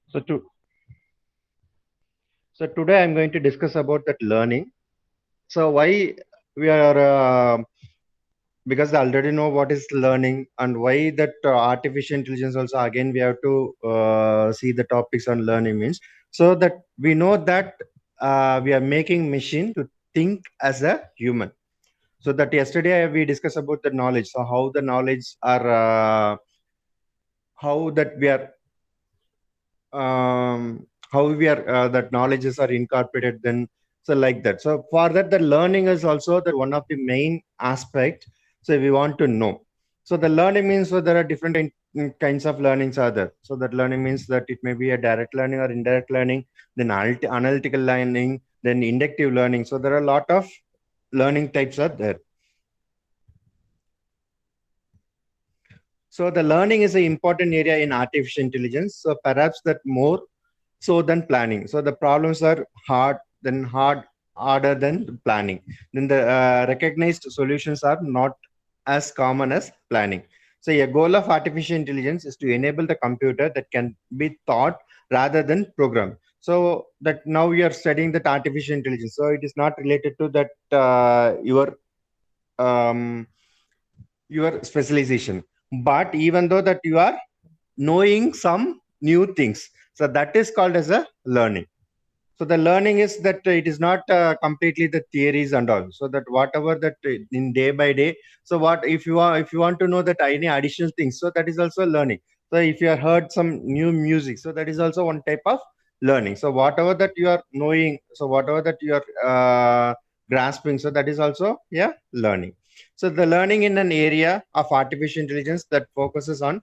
So to so today I'm going to discuss about that learning. So why we are because I already know what is learning and why that artificial intelligence also again we have to see the topics on learning means so that we know that we are making machine to think as a human. So that yesterday we discussed about the knowledge. So how the knowledge are how that we are how we are that knowledges are incorporated then so like that. So for that the learning is also the one of the main aspect. So we want to know. So the learning means so there are different kinds of learnings are there. So that learning means that it may be a direct learning or indirect learning, then analytical learning, then inductive learning. So there are a lot of learning types are there. So the learning is an important area in artificial intelligence. So perhaps that more so than planning. So the problems are harder than planning. Then the recognized solutions are not as common as planning. So a goal of artificial intelligence is to enable the computer that can be taught rather than programmed. So that now we are studying that artificial intelligence. So it is not related to that um, your specialization. But even though that you are knowing some new things, so that is called as a learning. So the learning is that it is not completely the theories and all. So that whatever that in day by day. So what if you want to know that any additional things, so that is also learning. So if you have heard some new music, so that is also one type of learning. So whatever that you are knowing, so whatever that you are grasping, so that is also yeah learning. So the learning in an area of artificial intelligence that focuses on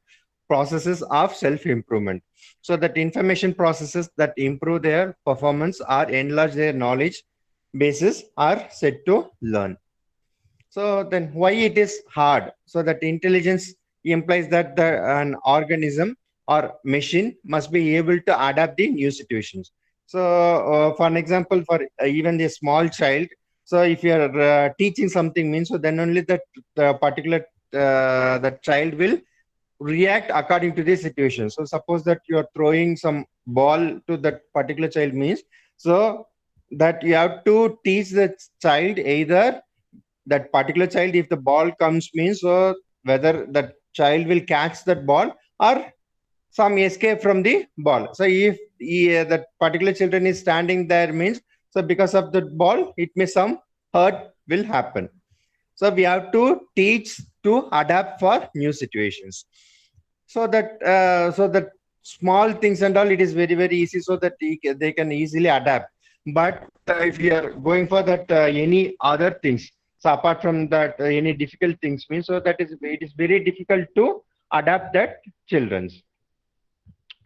processes of self improvement, so that information processes that improve their performance or enlarge their knowledge bases are said to learn. So then why it is hard? So that intelligence implies that an organism or machine must be able to adapt the new situations. So for an example, for even a small child, so if you are teaching something means, so then only that the particular the child will react according to the situation. So suppose that you are throwing some ball to that particular child means, so that you have to teach the child either that particular child if the ball comes means, so whether that child will catch that ball or some escape from the ball. So if that particular children is standing there means, so because of the ball it may some hurt will happen. So we have to teach to adapt for new situations. So that small things and all it is very very easy, so that they can easily adapt. But if you are going for that any other things, so apart from that any difficult things means, so that is it is very difficult to adapt that children's.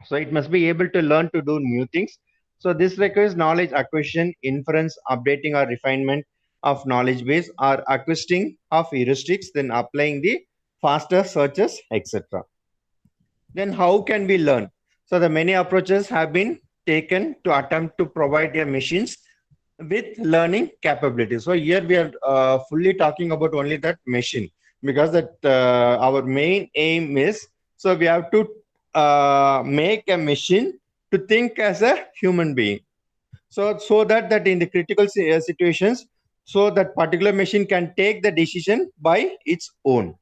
So it must be able to learn to do new things. So this requires knowledge acquisition, inference, updating or refinement of knowledge base, or acquiring of heuristics, then applying the faster searches, etc. Then how can we learn? So the many approaches have been taken to attempt to provide their machines with learning capabilities. So here we are fully talking about only that machine, because that our main aim is, so we have to make a machine to think as a human being. So that in the critical situations, so that particular machine can take the decision by its own.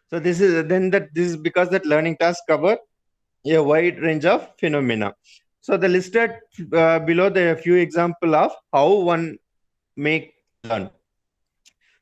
So this is because that learning tasks cover a wide range of phenomena. So the listed below the few example of how one may learn.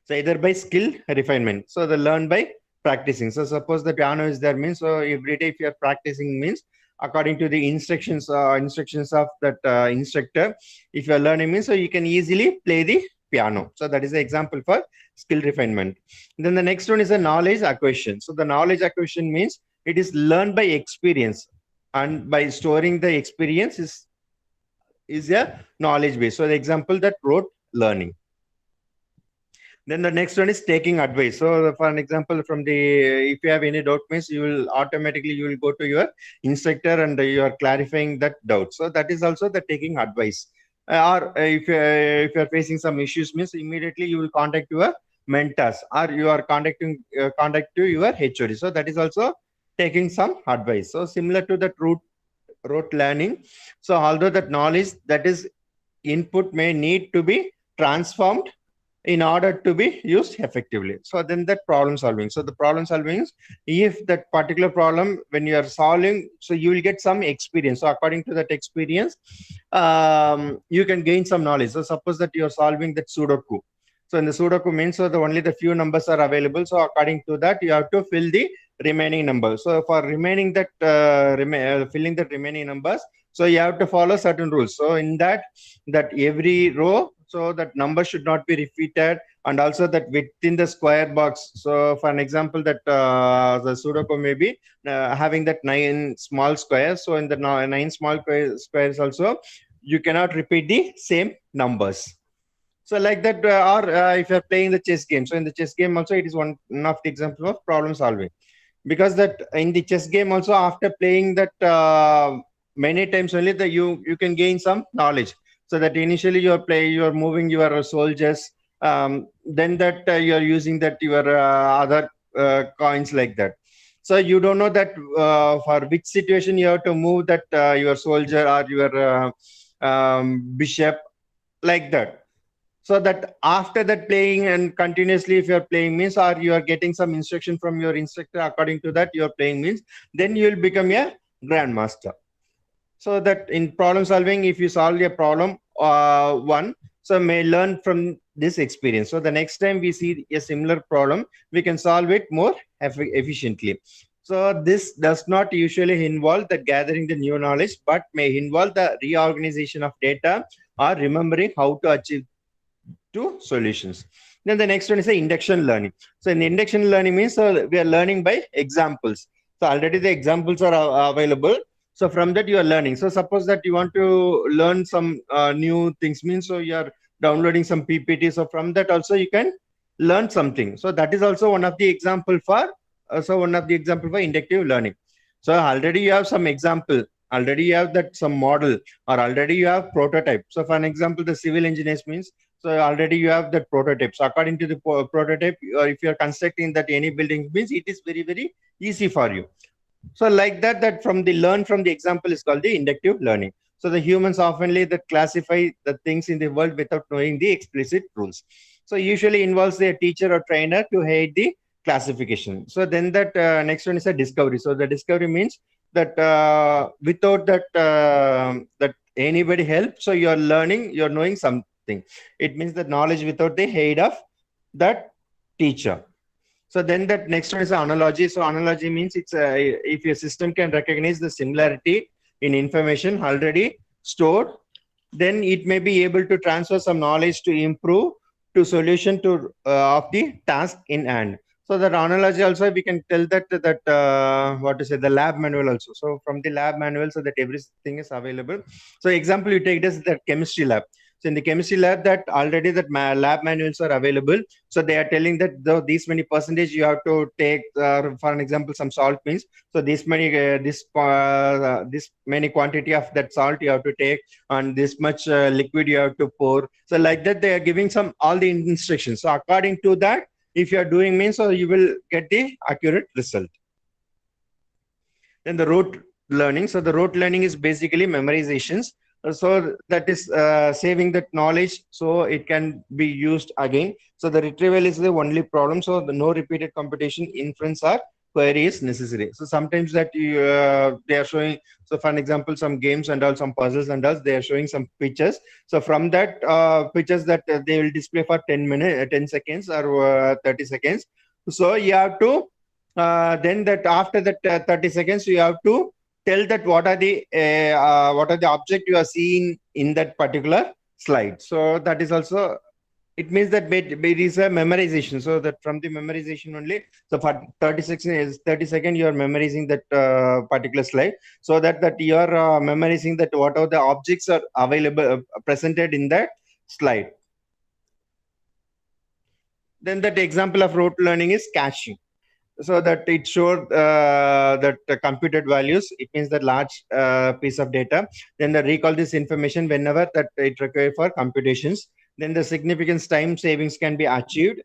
So either by skill refinement. So the learn by practicing. So suppose the piano is there means, so every day if you are practicing means according to the instructions of that instructor, if you are learning means, so you can easily play the piano. So that is the example for skill refinement. Then the next one is a knowledge acquisition. So the knowledge acquisition means it is learned by experience, and by storing the experience is a knowledge base. So the example that wrote learning. Then the next one is taking advice. So for an example, from the if you have any doubt means, you will automatically you will go to your instructor and you are clarifying that doubt. So that is also the taking advice. Or if you are facing some issues means, immediately you will contact your mentors, or you are contacting contact to your HOD. So that is also taking some advice. So similar to that root rote learning. So although that knowledge that is input may need to be transformed in order to be used effectively. So then that problem solving. So the problem solving is, if that particular problem when you are solving, so you will get some experience. So according to that experience, you can gain some knowledge. So suppose that you are solving that Sudoku. So in the Sudoku means, so the only the few numbers are available. So according to that, you have to fill the remaining numbers. So for remaining that filling the remaining numbers, so you have to follow certain rules. So in that every row, so that number should not be repeated, and also that within the square box. So for an example, that the Sudoku may be having that 9 small squares. So in the 9 small squares also, you cannot repeat the same numbers. So like that, or if you're playing the chess game, so in the chess game also, it is one of the example of problem solving, because that in the chess game also, after playing that many times only, that you can gain some knowledge. So that initially you are moving your soldiers, then that you are using that your other coins like that. So you don't know that for which situation you have to move that your soldier or your bishop, like that. So that after that playing and continuously, if you're playing means, or you are getting some instruction from your instructor, according to that you're playing means, then you will become a grandmaster. So that in problem solving, if you solve a problem one, so may learn from this experience. So the next time we see a similar problem, we can solve it more efficiently. So this does not usually involve the gathering the new knowledge, but may involve the reorganization of data or remembering how to achieve to solutions. Then the next one is the induction learning. So in induction learning means, so we are learning by examples. So already the examples are available. So from that you are learning. So suppose that you want to learn some new things means, so you are downloading some PPT. So from that also you can learn something. So that is also one of the example for inductive learning. So already you have some example, already you have that some model, or already you have prototype. So for an example, the civil engineers means, so already you have that prototype. So according to the prototype, or if you are constructing that any building means, it is very, very easy for you. So like that, that from the learn from the example is called the inductive learning. So the humans oftenly that classify the things in the world without knowing the explicit rules. So usually involves a teacher or trainer to aid the classification. So then that next one is a discovery. So the discovery means that without that that anybody help, so you are learning, you are knowing something. It means that knowledge without the aid of that teacher. So then that next one is analogy. So analogy means it's if your system can recognize the similarity in information already stored, then it may be able to transfer some knowledge to improve to solution to of the task in hand. So that analogy also we can tell that what to say, the lab manual also. So from the lab manual, so that everything is available. So example you take this, the chemistry lab. So in the chemistry lab, that already that lab manuals are available. So they are telling that these many percentage you have to take. For an example, some salt means, so this many this many quantity of that salt you have to take, and this much liquid you have to pour. So like that, they are giving some all the instructions. So according to that, if you are doing means, so you will get the accurate result. Then the rote learning. So the rote learning is basically memorizations. So that is saving that knowledge so it can be used again. So the retrieval is the only problem. So the no repeated computation, inference or query is necessary. So sometimes that you, they are showing, so for an example, some games and all, some puzzles and all, they are showing some pictures. So from that pictures that they will display for 10 minutes, 10 seconds or 30 seconds. So you have to then that after that 30 seconds, you have to tell that what are the object you are seeing in that particular slide. So that is also, it means that it is a memorization. So that from the memorization only, so for 30 seconds you are memorizing that particular slide, so that you are memorizing that what are the objects are available presented in that slide. Then that example of rote learning is caching. So that it showed that computed values, it means that large piece of data. Then the recall this information whenever that it requires for computations. Then the significant time savings can be achieved.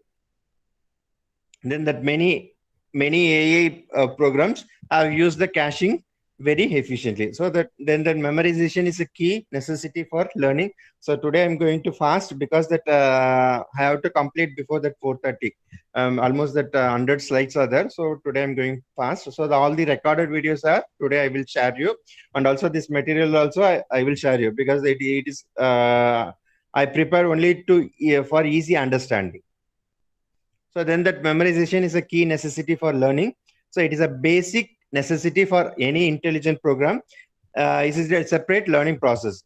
Then that many AI programs have used the caching very efficiently. So that then the memorization is a key necessity for learning. So today I'm going to fast because that I have to complete before that 4:30. Almost that 100 slides are there. So today I'm going fast. So all the recorded videos are today I will share you, and also this material also I will share you because it is I prepare only to for easy understanding. So then that memorization is a key necessity for learning. So it is a basic necessity for any intelligent program. It is a separate learning process.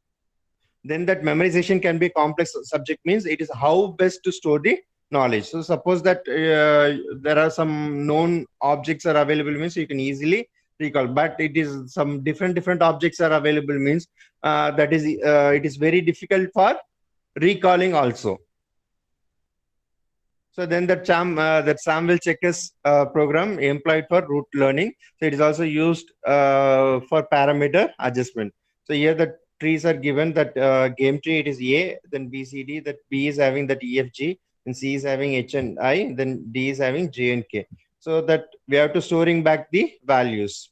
Then that memorization can be complex subject means it is how best to store the knowledge. So suppose that there are some known objects are available means you can easily recall, but it is some different objects are available means that is it is very difficult for recalling also. So then that Samuel Checkers program employed for root learning. So it is also used for parameter adjustment. So here the trees are given that game tree it is A, then B C D, that B is having that E F G, and C is having H and I, then D is having J and K. So that we have to storing back the values.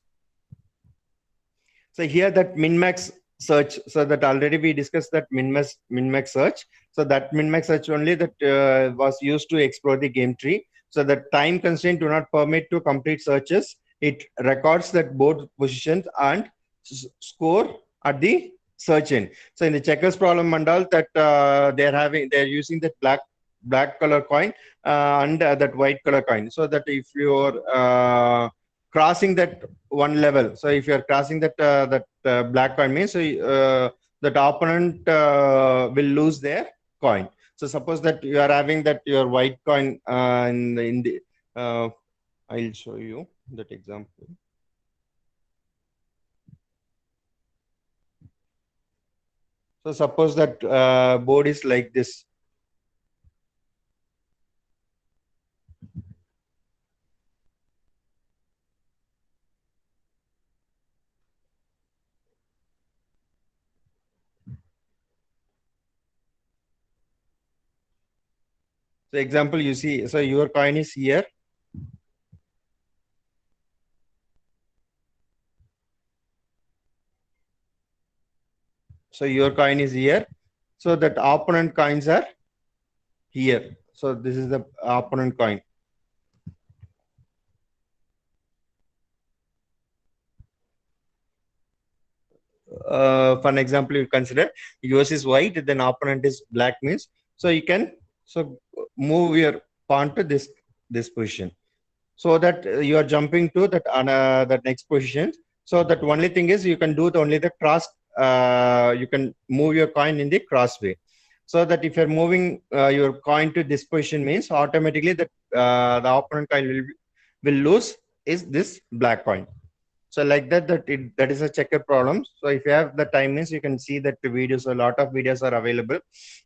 So here that min-max search, so that already we discussed that min-max search. So that min-max search only that was used to explore the game tree. So the time constraint do not permit to complete searches. It records that board positions and score at the search end. So in the checkers problem mandal that they're using that black color coin and that white color coin. So that if you're crossing that one level. So if you are crossing that black coin means that opponent will lose their coin. So suppose that you are having that your white coin in the I'll show you that example. So suppose that board is like this. So example you see, so your coin is here. So your coin is here. So that opponent coins are here. So this is the opponent coin. For an example, you consider yours is white, then opponent is black means. So you can move your pawn to this position, so that you are jumping to that next position. So that only thing is you can do only the cross. You can move your coin in the cross way. So that if you're moving your coin to this position means automatically that the opponent coin will lose is this black coin. So like that is a checker problem. So if you have the time means you can see that the videos, a lot of videos are available.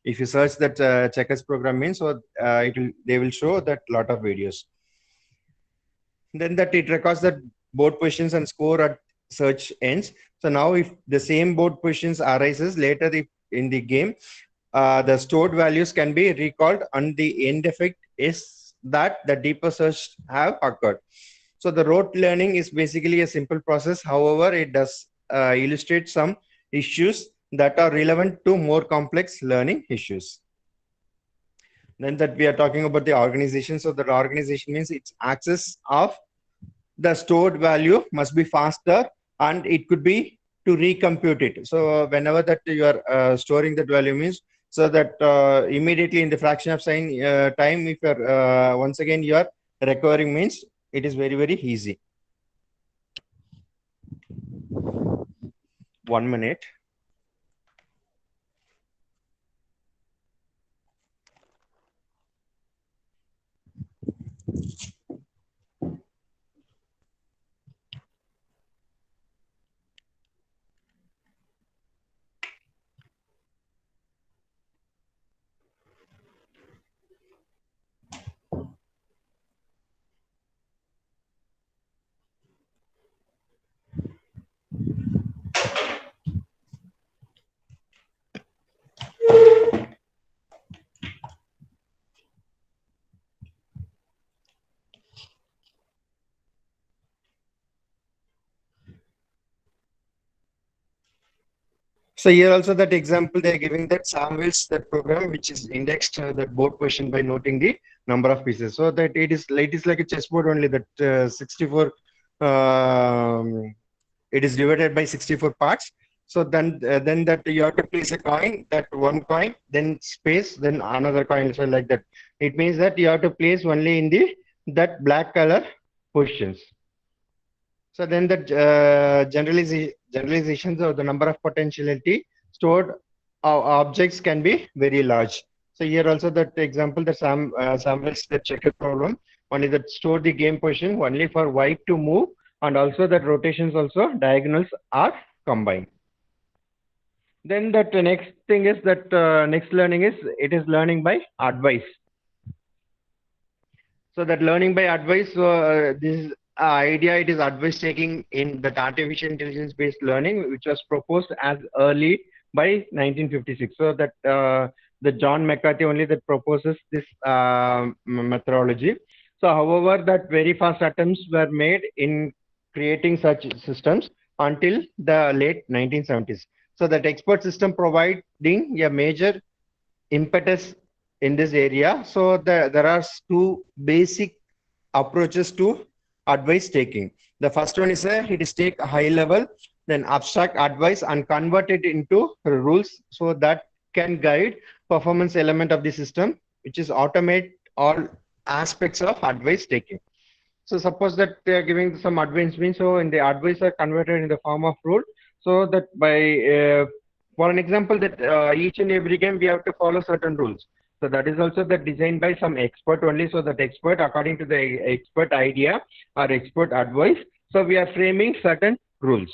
If you search that checkers program means, so they will show that lot of videos. Then that it records that board positions and score at search ends. So now if the same board positions arises later in the game, the stored values can be recalled, and the end effect is that the deeper search have occurred. So the rote learning is basically a simple process. However, it does illustrate some issues that are relevant to more complex learning issues. Then that we are talking about the organization. So that organization means its access of the stored value must be faster, and it could be to recompute it. So whenever that you are storing that value means, so that immediately in the fraction of time, if you're once again you are recovering means it is very easy. 1 minute. So here also that example they are giving that Samuel's that program which is indexed that board question by noting the number of pieces. So that it is like a chessboard only that 64 it is divided by 64 parts. So then that you have to place a coin, that one coin, then space, then another coin, so like that. It means that you have to place only in the that black color positions. So then the generalizations of the number of potentiality stored objects can be very large. So here also that example that Samuel's the checker problem, only that store the game position only for white to move, and also that rotations also diagonals are combined. Then that next thing is that next learning is it is learning by advice. So that learning by advice, this is idea, it is advice taking in that artificial intelligence based learning, which was proposed as early by 1956. So that the John McCarthy only that proposes this methodology. So however, that very fast attempts were made in creating such systems until the late 1970s. So that expert system providing a major impetus in this area. So there are two basic approaches to advice taking. The first one is it is take a high level, then abstract advice and convert it into rules so that can guide performance element of the system, which is automate all aspects of advice taking. So suppose that they are giving some advice means, so in the advice are converted in the form of rule, so that by for an example that each and every game we have to follow certain rules. So that is also the designed by some expert only. So that expert according to the expert idea or expert advice. So we are framing certain rules.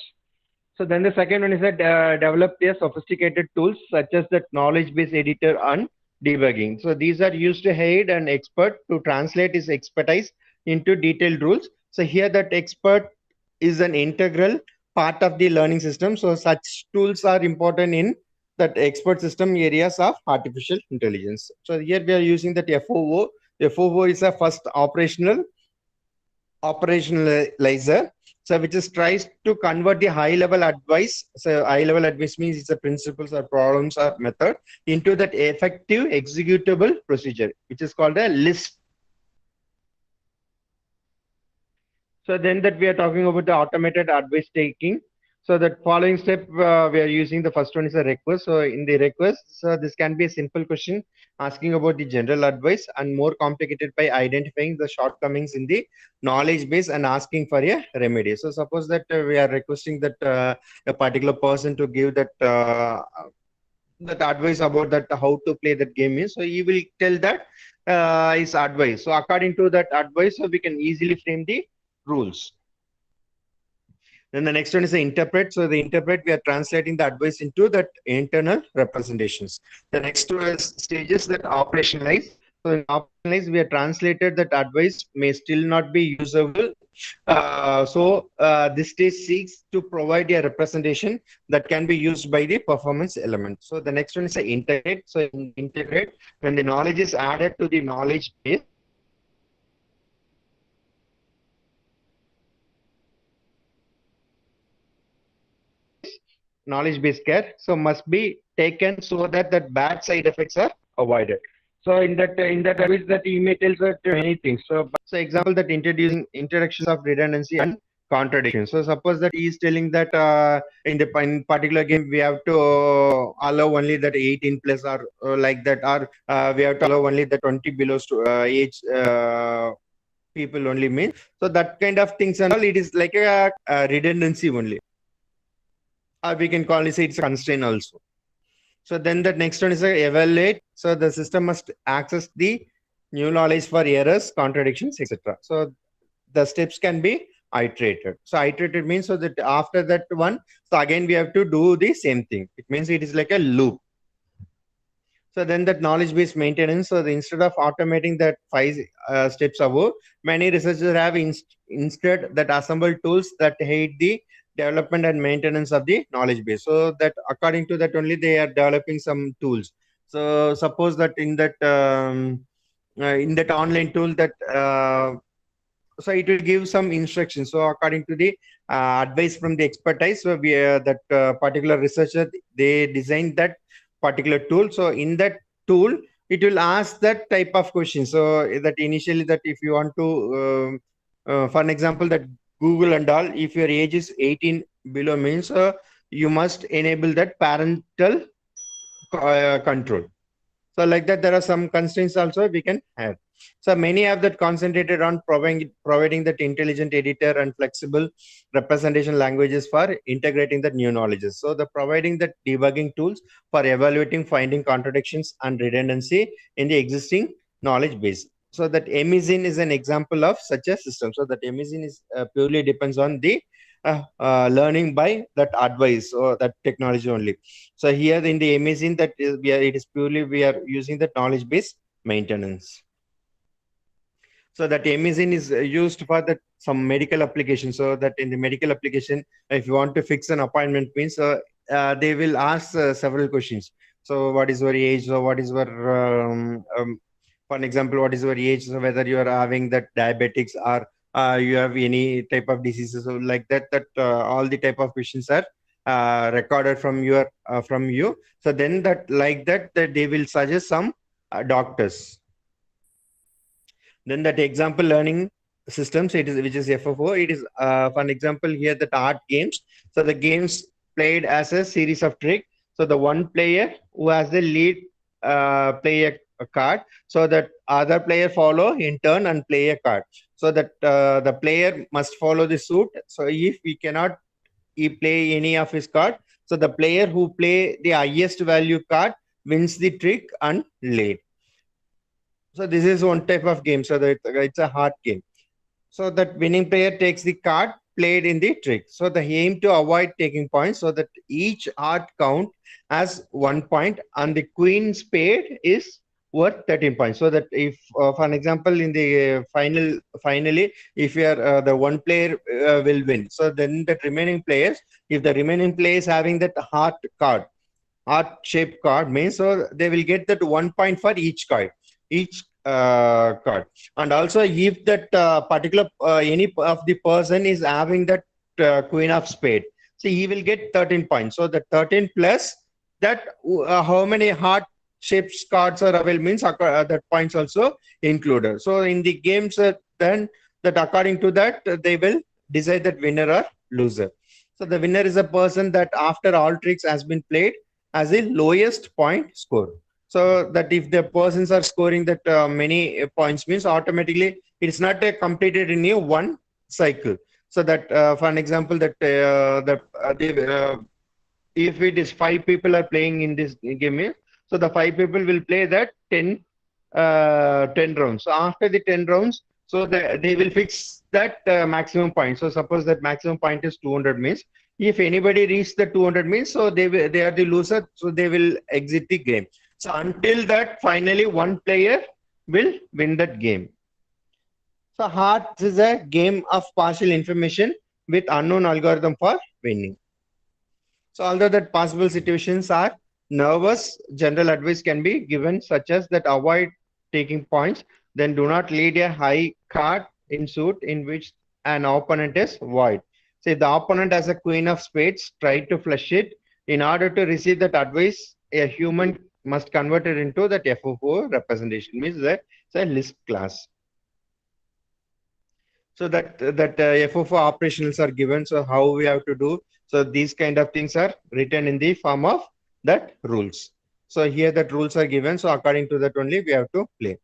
So then the second one is that develop their sophisticated tools such as that knowledge base editor and debugging. So these are used to aid an expert to translate his expertise into detailed rules. So here that expert is an integral part of the learning system. So such tools are important in that expert system areas of artificial intelligence. So here we are using that FOO. FOO is a first operationalizer. So which is tries to convert the high level advice. So high level advice means it's a principles or problems or method into that effective executable procedure, which is called a list. So then that we are talking about the automated advice taking. So that following step we are using, the first one is a request. So in the request, so this can be a simple question asking about the general advice, and more complicated by identifying the shortcomings in the knowledge base and asking for a remedy. So suppose that we are requesting that a particular person to give that advice about that how to play that game is. So he will tell that his advice. So according to that advice, so we can easily frame the rules. Then the next one is the interpret. So the interpret, we are translating the advice into that internal representations. The next two is stages that operationalize. So in operationalize, we are translated that advice may still not be usable. This stage seeks to provide a representation that can be used by the performance element. So the next one is the integrate. So in integrate, when the knowledge is added to the knowledge base, knowledge based care, so must be taken so that that bad side effects are avoided. So in that advice that email tells us many things. So example that introductions of redundancy and contradiction. So suppose that he is telling that in particular game we have to allow only that 18 plus or like that, or we have to allow only the 20 below age people only means. So that kind of things and all, it is like a redundancy only, or we can call it, say it's a constraint also. So then the next one is a evaluate. So the system must access the new knowledge for errors, contradictions, etc. So the steps can be iterated. So iterated means so that after that one, so again we have to do the same thing. It means it is like a loop. So then that knowledge based maintenance. So instead of automating that 5 steps above, many researchers have instead that assembled tools that aid the development and maintenance of the knowledge base. So that according to that only they are developing some tools. So suppose that in that online tool that so it will give some instructions. So according to the advice from the expertise. So that particular researcher, they designed that particular tool. So in that tool, it will ask that type of question. So that initially, that if you want to, for an example, that Google and all, if your age is 18 below means you must enable that parental control. So like that, there are some constraints also we can have. So many have that concentrated on providing that intelligent editor and flexible representation languages for integrating the new knowledges. So the providing the debugging tools for evaluating, finding contradictions and redundancy in the existing knowledge base. So that Emizin is an example of such a system. So that Emizin is purely depends on the learning by that advice or that technology only. So here in the Amazing, that is, it is purely we are using the knowledge based maintenance. So that Amazing is used for that some medical application. So that in the medical application, if you want to fix an appointment, means they will ask several questions. So what is your age? So what is your for an example, what is your age? So whether you are having that diabetics or you have any type of diseases, so like that. That all the type of questions are recorded from your from you. So then that like that, that they will suggest some doctors. Then that example learning systems, it is which is FFO. It is for an example here that art games. So the games played as a series of trick. So the one player who has the lead play a card. So that other player follow in turn and play a card. So that the player must follow the suit. So if we cannot he play any of his card, so the player who play the highest value card wins the trick and lead. So this is one type of game. So that it's a hard game. So that winning player takes the card played in the trick. So the aim to avoid taking points, so that each art count as 1 point and the queen spade is worth 13 points. So that if, for an example, in the finally, if you are the one player will win. So then the remaining players, if the remaining player is having that heart card, heart shaped card means, so they will get that 1 point for each card, each card. And also if that particular any of the person is having that queen of spade, so he will get 13 points. So the 13 plus that how many heart shaped cards are available means that points also included. So in the games then that according to that they will decide that winner or loser. So the winner is a person that after all tricks has been played as the lowest point score. So that if the persons are scoring that many points means automatically it's not completed in a one cycle. So that for an example that if it is 5 people are playing in this game, so the 5 people will play that 10 rounds. So after the 10 rounds, so they will fix that maximum point. So suppose that maximum point is 200 means, if anybody reach the 200 means, so they are the loser, so they will exit the game. So until that, finally one player will win that game. So hearts is a game of partial information with unknown algorithm for winning. So although that possible situations are nervous, general advice can be given such as that avoid taking points, then do not lead a high card in suit in which an opponent is void. Say the opponent has a queen of spades, try to flush it. In order to receive that advice, a human must convert it into that FFO representation, means that it's a list class. So that FFO operationals are given. So how we have to do. So these kind of things are written in the form of that rules. So here that rules are given. So according to that only we have to play.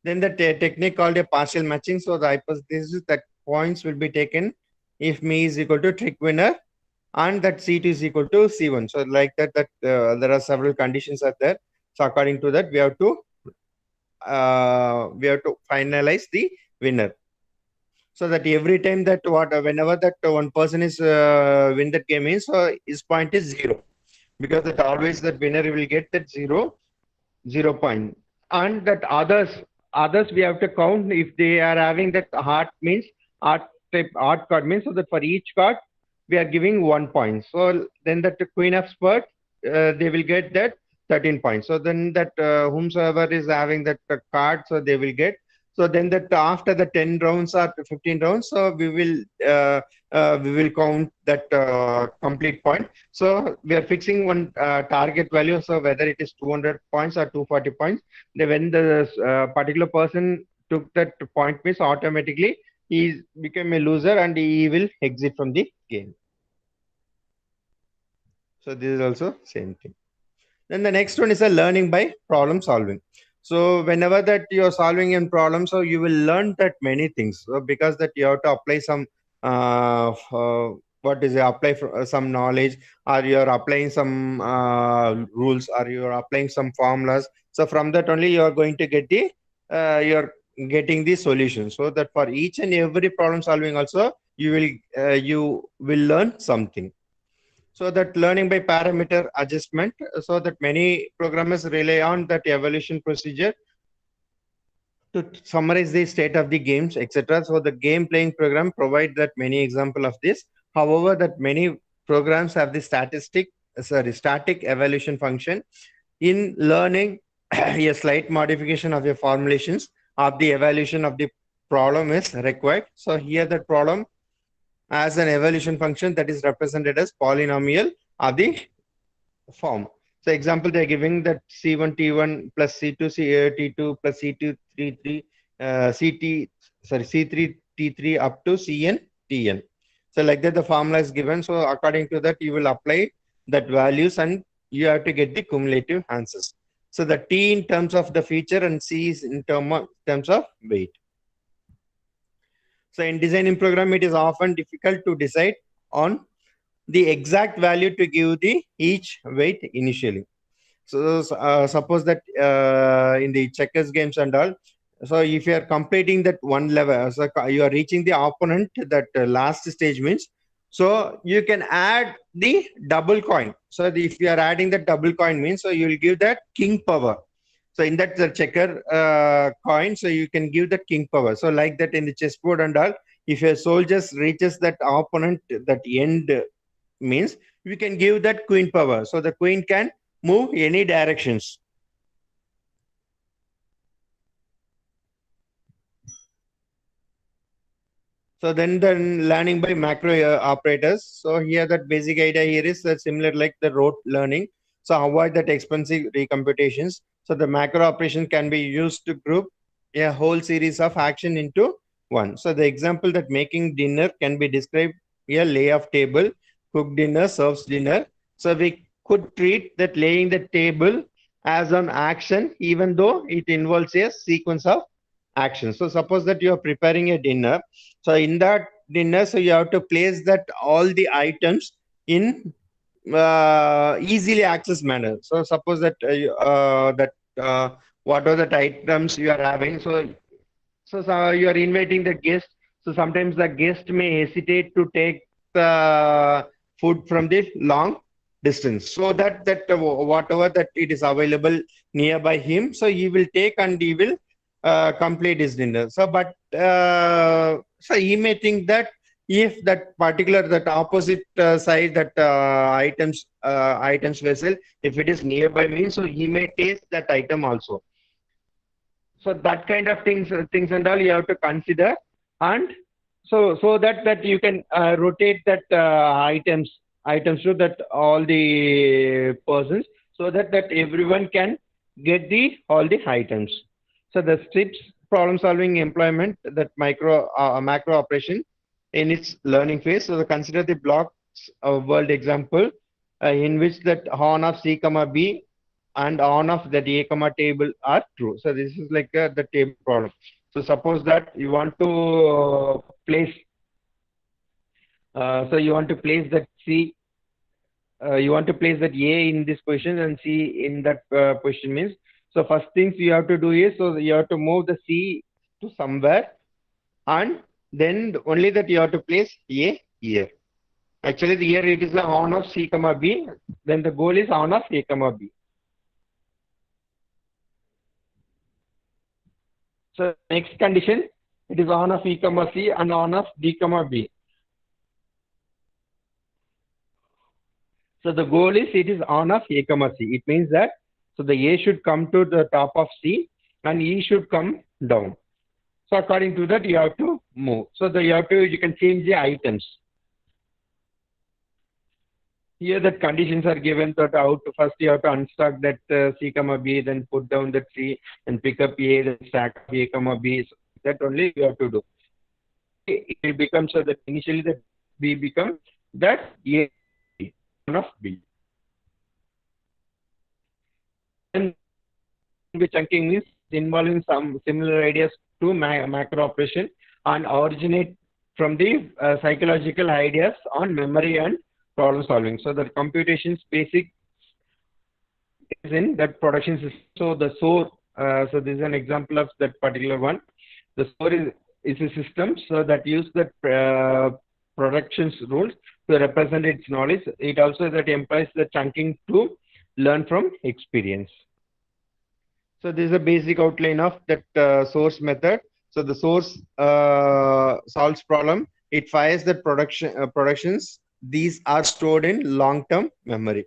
Then the technique called a partial matching. So the hypothesis is that points will be taken if me is equal to trick winner and that C2 is equal to C1. So like that there are several conditions are there. So according to that we have to finalize the winner. So that every time that whenever that one person is win that game is, his point is 0, because that always that winner will get that 0 point. And that others we have to count if they are having that heart means art type art card means, so that for each card we are giving 1 point. So then that the queen of spades they will get that 13 points. So then that whomsoever is having that card, so they will get So then that after the 10 rounds or 15 rounds, so we will count that complete point. So we are fixing one target value. So whether it is 200 points or 240 points, when the particular person took that point means automatically he became a loser and he will exit from the game. So this is also same thing. Then the next one is a learning by problem solving. So whenever that you are solving a problem, so you will learn that many things. So because that you have to apply some what is it, apply for, some knowledge, or you are applying some rules, or you are applying some formulas. So from that only you are going to get the you're getting the solution. So that for each and every problem solving also you will learn something. So that learning by parameter adjustment, so that many programmers rely on that evaluation procedure to summarize the state of the games, etc. So the game playing program provide that many example of this. However, that many programs have the static evaluation function. In learning, a slight modification of your formulations of the evaluation of the problem is required. So here the problem as an evaluation function that is represented as polynomial of the form. So example, they're giving that C1 T1 plus C2 T2 plus C2 T3 C3 T3 up to Cn Tn. So like that the formula is given. So according to that you will apply that values and you have to get the cumulative answers. So the T in terms of the feature and C is in terms of weight. So in designing program, it is often difficult to decide on the exact value to give the each weight initially. So suppose that in the checkers games and all, so if you are completing that one level, so you are reaching the opponent that last stage means, so you can add the double coin. So if you are adding the double coin means, so you will give that king power. So in that the checker coin, so you can give that king power. So like that in the chessboard and all, if your soldiers reaches that opponent that end means, we can give that queen power. So the queen can move any directions. So then learning by macro operators. So here that basic idea here is similar like the rote learning. So avoid that expensive recomputations. So the macro operation can be used to group a whole series of action into one. So the example that making dinner can be described a lay of table, cook dinner, serves dinner. So we could treat that laying the table as an action, even though it involves a sequence of actions. So suppose that you are preparing a dinner. So in that dinner, so you have to place that all the items in easily access manner. So suppose that what are the items you are having. So you are inviting the guest. So sometimes the guest may hesitate to take the food from the long distance. So that whatever that it is available nearby him, so he will take and he will complete his dinner. So so he may think that if that particular that opposite side that items vessel, if it is nearby me, so he may taste that item also. So that kind of things and all you have to consider, and so that you can rotate that items to that all the persons, so that everyone can get the all the items. So the strips problem solving employment that macro operation in its learning phase. So consider the blocks of world example in which that horn of C comma B and on of that A comma table are true. So this is like the table problem. So suppose that you want to place, so you want to place that C, you want to place that A in this position and C in that position means. So first things you have to do is, so you have to move the C to somewhere, and then only that you have to place A here. Actually, here it is the on of C comma B. Then the goal is on of A comma B. So next condition, it is on of E comma C and on of D comma B. So the goal is it is on of A comma C. It means that so the A should come to the top of C and E should come down. So according to that, you have to move. So you can change the items. Here the conditions are given that how to first you have to unstack that C comma B, then put down that C and pick up A, then stack A comma B. So that only you have to do. It will become so that initially that B becomes that A one of B. And the chunking means involving some similar ideas to macro operation and originate from the psychological ideas on memory and problem solving. So the computation's basic is in that production system. So the SOAR, so this is an example of that particular one. The SOAR is a system so that use the production rules to represent its knowledge. It also that employs the chunking to learn from experience. So this is a basic outline of that source method. So the source solves problem. It fires the productions. These are stored in long-term memory.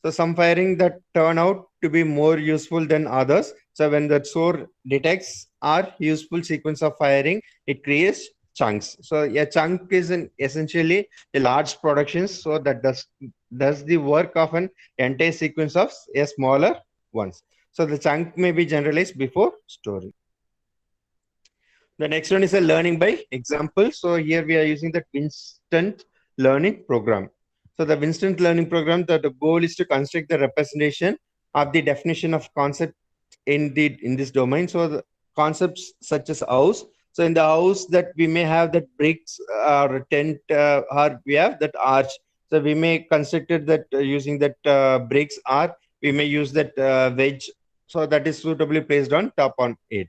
So some firing that turn out to be more useful than others. So when the source detects our useful sequence of firing, it creates chunks. So a chunk is essentially a large production. So that does the work of an entire sequence of a smaller ones. So the chunk may be generalized before storing. The next one is a learning by example. So here we are using the instant learning program. So the instant learning program, the goal is to construct the representation of the definition of concept in this domain. So the concepts such as house. So in the house that we may have that bricks or tent or we have that arch. So we may construct it that using that bricks, or we may use that wedge. So that is suitably placed on top on it.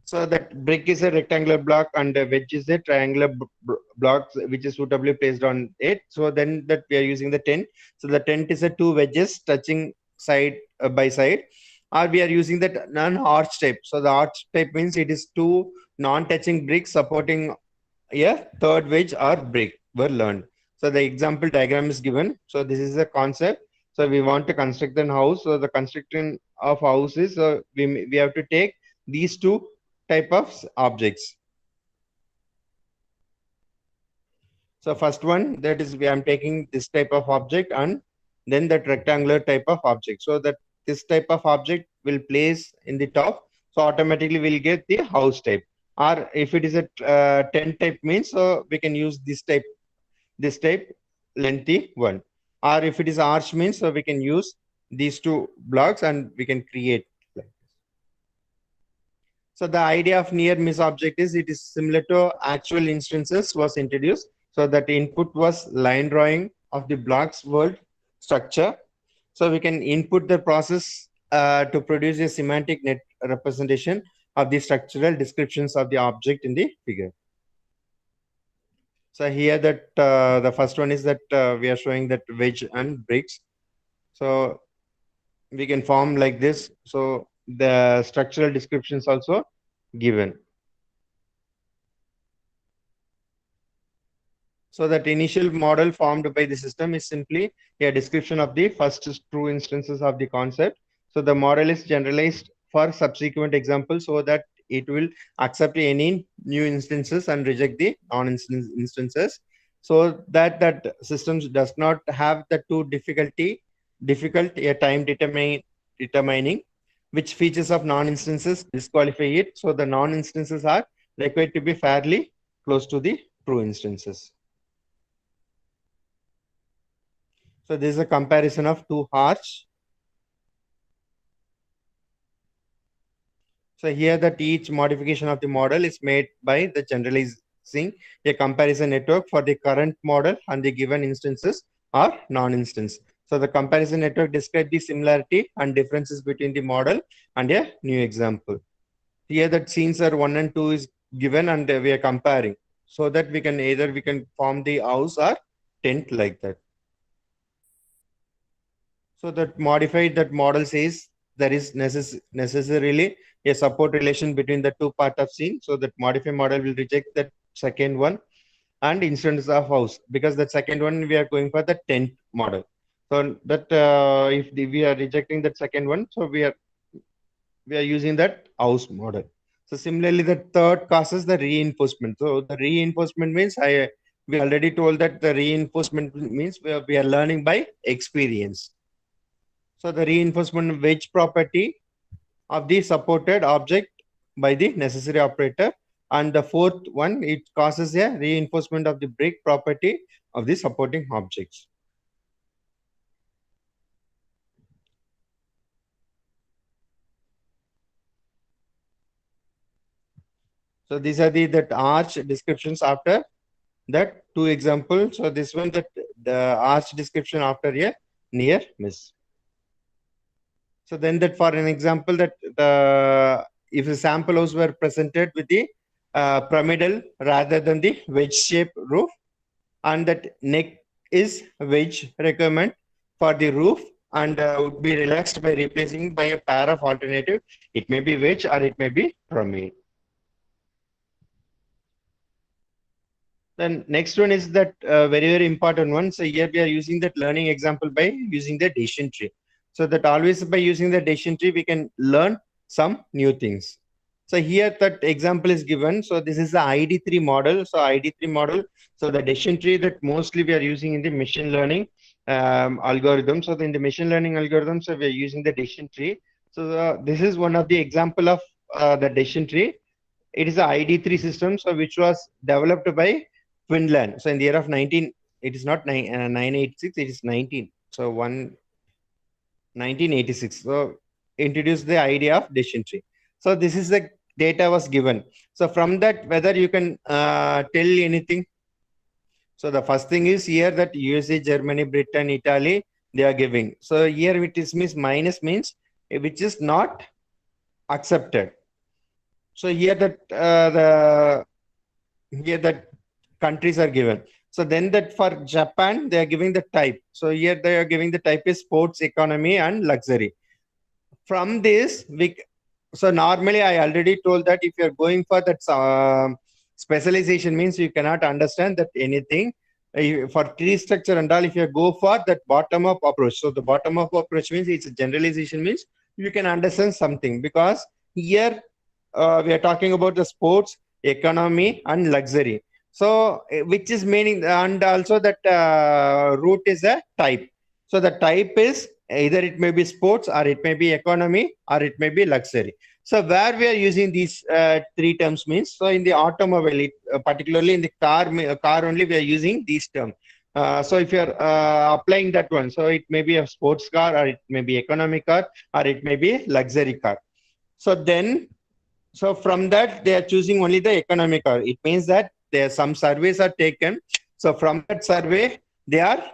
So that brick is a rectangular block and the wedge is a triangular block which is suitably placed on it. So then that we are using the tent. So the tent is a two wedges touching side by side, or we are using that non-arch type. So the arch type means it is two non-touching bricks supporting a third wedge or brick were learned. So the example diagram is given. So this is a concept. So we want to construct an house. So the construction of houses, so we have to take these two type of objects. So first one, that is I'm taking this type of object and then that rectangular type of object. So that this type of object will place in the top. So automatically we'll get the house type. Or if it is a tent type means, so we can use this type lengthy one. Or if it is arch means, so we can use these two blocks and we can create. So the idea of near miss object is it is similar to actual instances was introduced. So that input was line drawing of the blocks world structure. So we can input the process to produce a semantic net representation of the structural descriptions of the object in the figure. So here that the first one is that we are showing that wedge and bricks. So we can form like this. So the structural descriptions also given. So that initial model formed by the system is simply a description of the first true instances of the concept. So the model is generalized for subsequent examples so that it will accept any new instances and reject the non-instances. So that system does not have the too difficult a time determining which features of non-instances disqualify it. So the non-instances are required to be fairly close to the true instances. So this is a comparison of two arch. So here that each modification of the model is made by the generalizing a comparison network for the current model and the given instances or non-instance. So the comparison network describes the similarity and differences between the model and a new example. Here that scenes are 1 and 2 is given and we are comparing so that we can form the house or tent like that. So that modified that model says there is necessarily a support relation between the two part of scene. So that modified model will reject that second one and instance of house because that second one we are going for the tent model. So that we are rejecting that second one, so we are using that house model. So similarly, the third causes the reinforcement. So the reinforcement means we already told that the reinforcement means we are learning by experience. So the reinforcement wedge property of the supported object by the necessary operator. And the fourth one, it causes a reinforcement of the break property of the supporting objects. So these are that arch descriptions after that two examples. So this one, that the arch description after a near miss. So then that for an example, that the if the sample house were presented with the pyramidal rather than the wedge shaped roof, and that neck is wedge requirement for the roof, and would be relaxed by replacing by a pair of alternative. It may be wedge or it may be pyramid. Then next one is that very important one. So here we are using that learning example by using the decision tree. So that always by using the decision tree we can learn some new things. So here that example is given. So this is the ID3 model. So ID3 model. So the decision tree that mostly we are using in the machine learning algorithm. So in the machine learning algorithm, so we are using the decision tree. So this is one of the example of the decision tree. It is a ID3 system, so which was developed by Finland. So in the year of 19, it is not 986, it is 19. So 1986. So introduced the idea of decision tree. So this is the data was given. So from that, whether you can tell anything. So the first thing is here that USA, Germany, Britain, Italy, they are giving. So here it is means minus means which is not accepted. So here that here that countries are given. So then that for Japan, they are giving the type. So here they are giving the type is sports, economy, and luxury. From this, so normally I already told that if you're going for that specialization means you cannot understand that anything. For tree structure and all, if you go for that bottom-up approach, so the bottom-up approach means it's a generalization means you can understand something, because here we are talking about the sports, economy, and luxury. So which is meaning, and also that root is a type. So the type is either it may be sports, or it may be economy, or it may be luxury. So where we are using these three terms means, so in the automobile, particularly in the car only we are using these terms. So if you are applying that one, so it may be a sports car, or it may be economic car, or it may be luxury car. So then, so from that they are choosing only the economic car. It means that there some surveys are taken. So from that survey, they are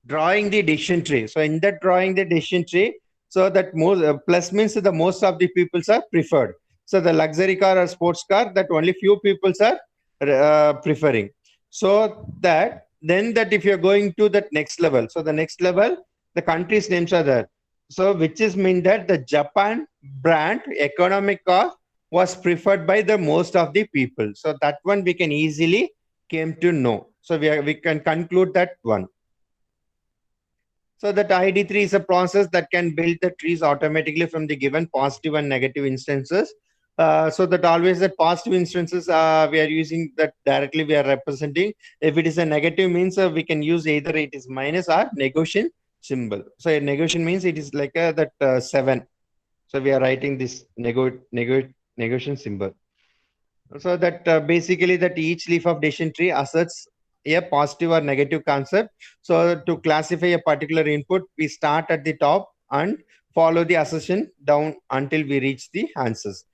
drawing the decision tree. So in that drawing the decision tree, so that most plus means the most of the peoples are preferred. So the luxury car or sports car, that only few peoples are preferring. So that then that if you're going to that next level, so the next level, the countries' names are there. So which is mean that the Japan brand economic car was preferred by the most of the people. So that one we can easily came to know. So we can conclude that one. So that ID3 is a process that can build the trees automatically from the given positive and negative instances. So that always the positive instances we are using that directly we are representing. If it is a negative means we can use either it is minus or negation symbol. So a negation means it is like that 7. So we are writing this negation symbol. So that basically that each leaf of decision tree asserts a positive or negative concept. So to classify a particular input, we start at the top and follow the assertion down until we reach the answers.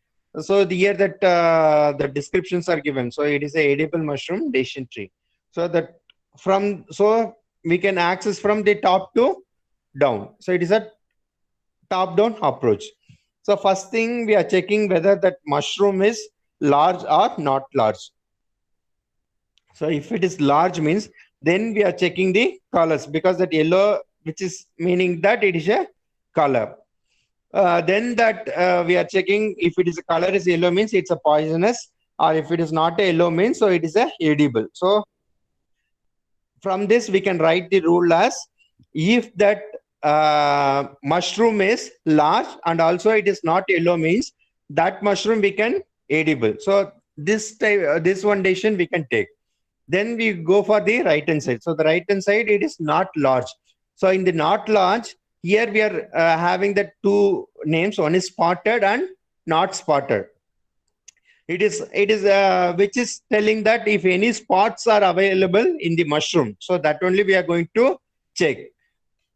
So here that the descriptions are given. So it is a edible mushroom decision tree. So that so we can access from the top to down. So it is a top-down approach. So first thing we are checking whether that mushroom is large or not large. So if it is large means, then we are checking the colors, because that yellow, which is meaning that it is a color. Then that we are checking if it is a color is yellow means it's a poisonous, or if it is not a yellow means so it is a edible. So from this we can write the rule as if that mushroom is large and also it is not yellow means that mushroom we can edible. So this type, this one decision we can take. Then we go for the right hand side. So the right hand side, it is not large. So in the not large, here we are having the two names. One is spotted and not spotted. It is which is telling that if any spots are available in the mushroom, so that only we are going to check.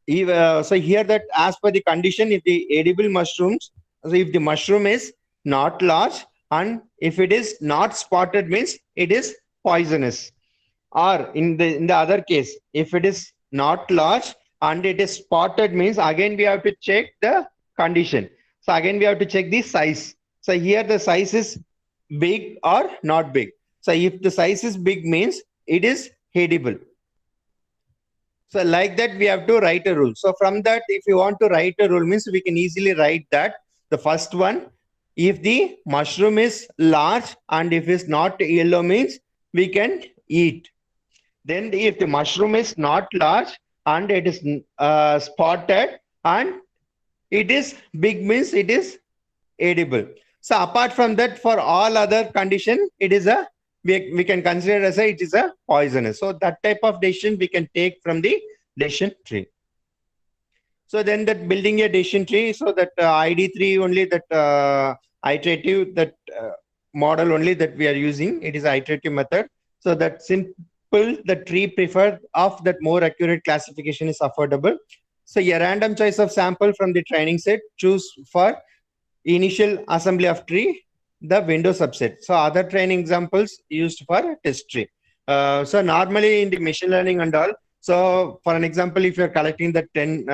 So here that as per the condition, if the edible mushrooms, so if the mushroom is not large and if it is not spotted means it is poisonous. Or in the other case, if it is not large and it is spotted means again we have to check the condition. So again we have to check the size. So here the size is big or not big. So if the size is big means it is edible. So like that, we have to write a rule. So from that, if you want to write a rule means we can easily write that the first one, if the mushroom is large and if it's not yellow means we can eat. Then if the mushroom is not large and it is spotted and it is big means it is edible. So apart from that, for all other condition, it is a we can consider as it is a poisonous. So that type of decision we can take from the decision tree. So then that building a decision tree, so that ID3 only, that iterative, that model only that we are using, it is iterative method. So that simple, the tree preferred of that more accurate classification is affordable. So a random choice of sample from the training set, choose for initial assembly of tree, the window subset. So other training examples used for test tree. So normally in the machine learning and all, so for an example, if you're collecting the 10,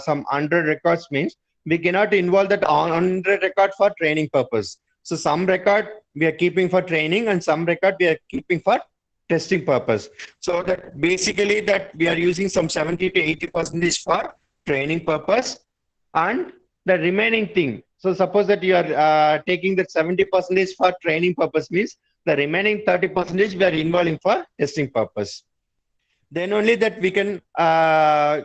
some 100 records means we cannot involve that 100 record for training purpose. So some record we are keeping for training and some record we are keeping for testing purpose. So that basically that we are using some 70 to 80% for training purpose, and the remaining thing. So suppose that you are taking that 70% for training purpose means the remaining 30% we are involving for testing purpose. Then only that we can tell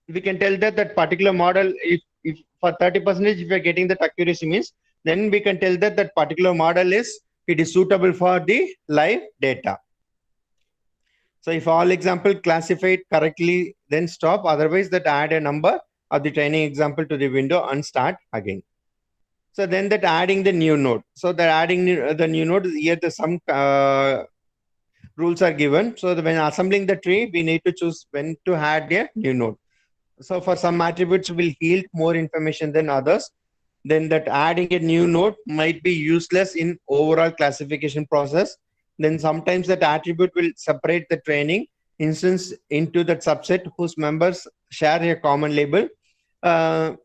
that particular model, if for 30% if we are getting that accuracy means, then we can tell that that particular model is suitable for the live data. So if all example classified correctly, then stop. Otherwise, that add a number of the training example to the window and start again. So then that adding the new node. So that adding the new node, here the some rules are given. So when assembling the tree, we need to choose when to add a new node. So for some attributes will yield more information than others. Then that adding a new node might be useless in overall classification process. Then sometimes that attribute will separate the training instance into that subset whose members share a common label.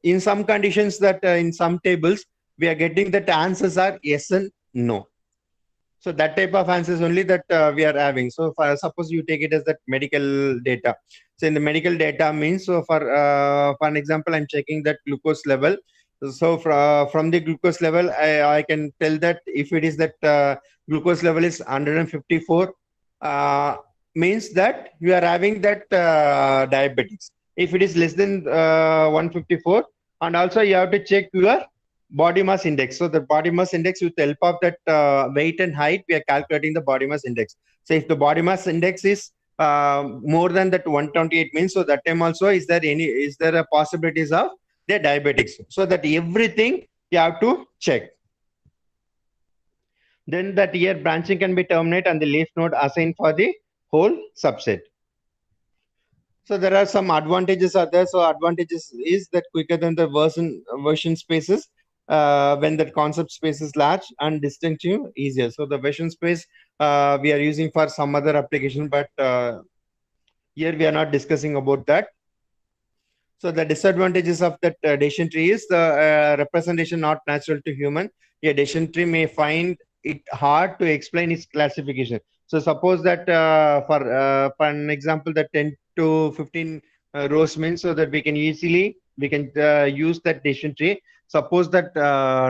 In some conditions that in some tables, we are getting that answers are yes and no. So that type of answers only that we are having. So suppose you take it as that medical data. So in the medical data means, so for an example, I'm checking that glucose level. So from the glucose level, I can tell that if it is that glucose level is 154, means that you are having that diabetes. If it is less than 154, and also you have to check your body mass index. So the body mass index, with the help of that weight and height, we are calculating the body mass index. So if the body mass index is more than that 128 means, so that time also is there a possibilities of the diabetics? So that everything you have to check. Then that here branching can be terminated and the leaf node assigned for the whole subset. So there are some advantages are there. So advantages is that quicker than the version spaces when the concept space is large, and distinctive easier. So the version space we are using for some other application, but here we are not discussing about that. So the disadvantages of that decision tree is the representation not natural to human. A decision tree may find it hard to explain its classification. So suppose that for an example, that 10 to 15 rows means, so that we can easily use that decision tree. Suppose that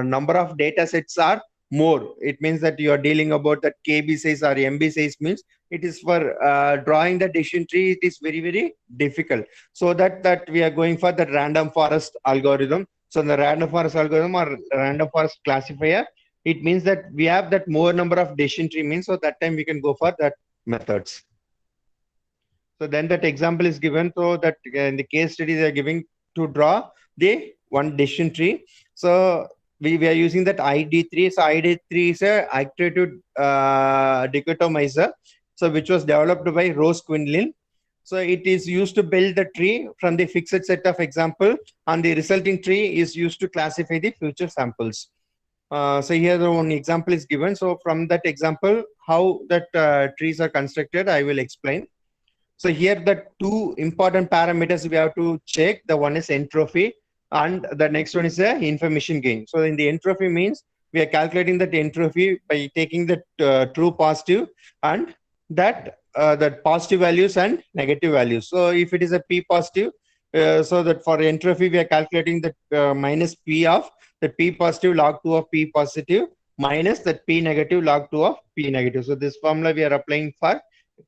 number of data sets are more, it means that you are dealing about that KB size or MB size means it is for drawing the decision tree, it is very, very difficult. So that we are going for the random forest algorithm. So in the random forest algorithm or random forest classifier, it means that we have that more number of decision tree means, so that time we can go for that methods. So then that example is given, so that in the case study they are giving to draw the one decision tree. So we are using that ID3. So ID3 is a iterative dichotomizer, so which was developed by Rose Quinlan. So it is used to build the tree from the fixed set of example, and the resulting tree is used to classify the future samples. So here the one example is given. So from that example, how that trees are constructed, I will explain. So here the two important parameters we have to check. The one is entropy and the next one is the information gain. So in the entropy means we are calculating that entropy by taking the true positive and that positive values and negative values. So if it is a p positive, so that for entropy we are calculating that minus p of the p positive log 2 of p positive minus that p negative log 2 of p negative. So this formula we are applying for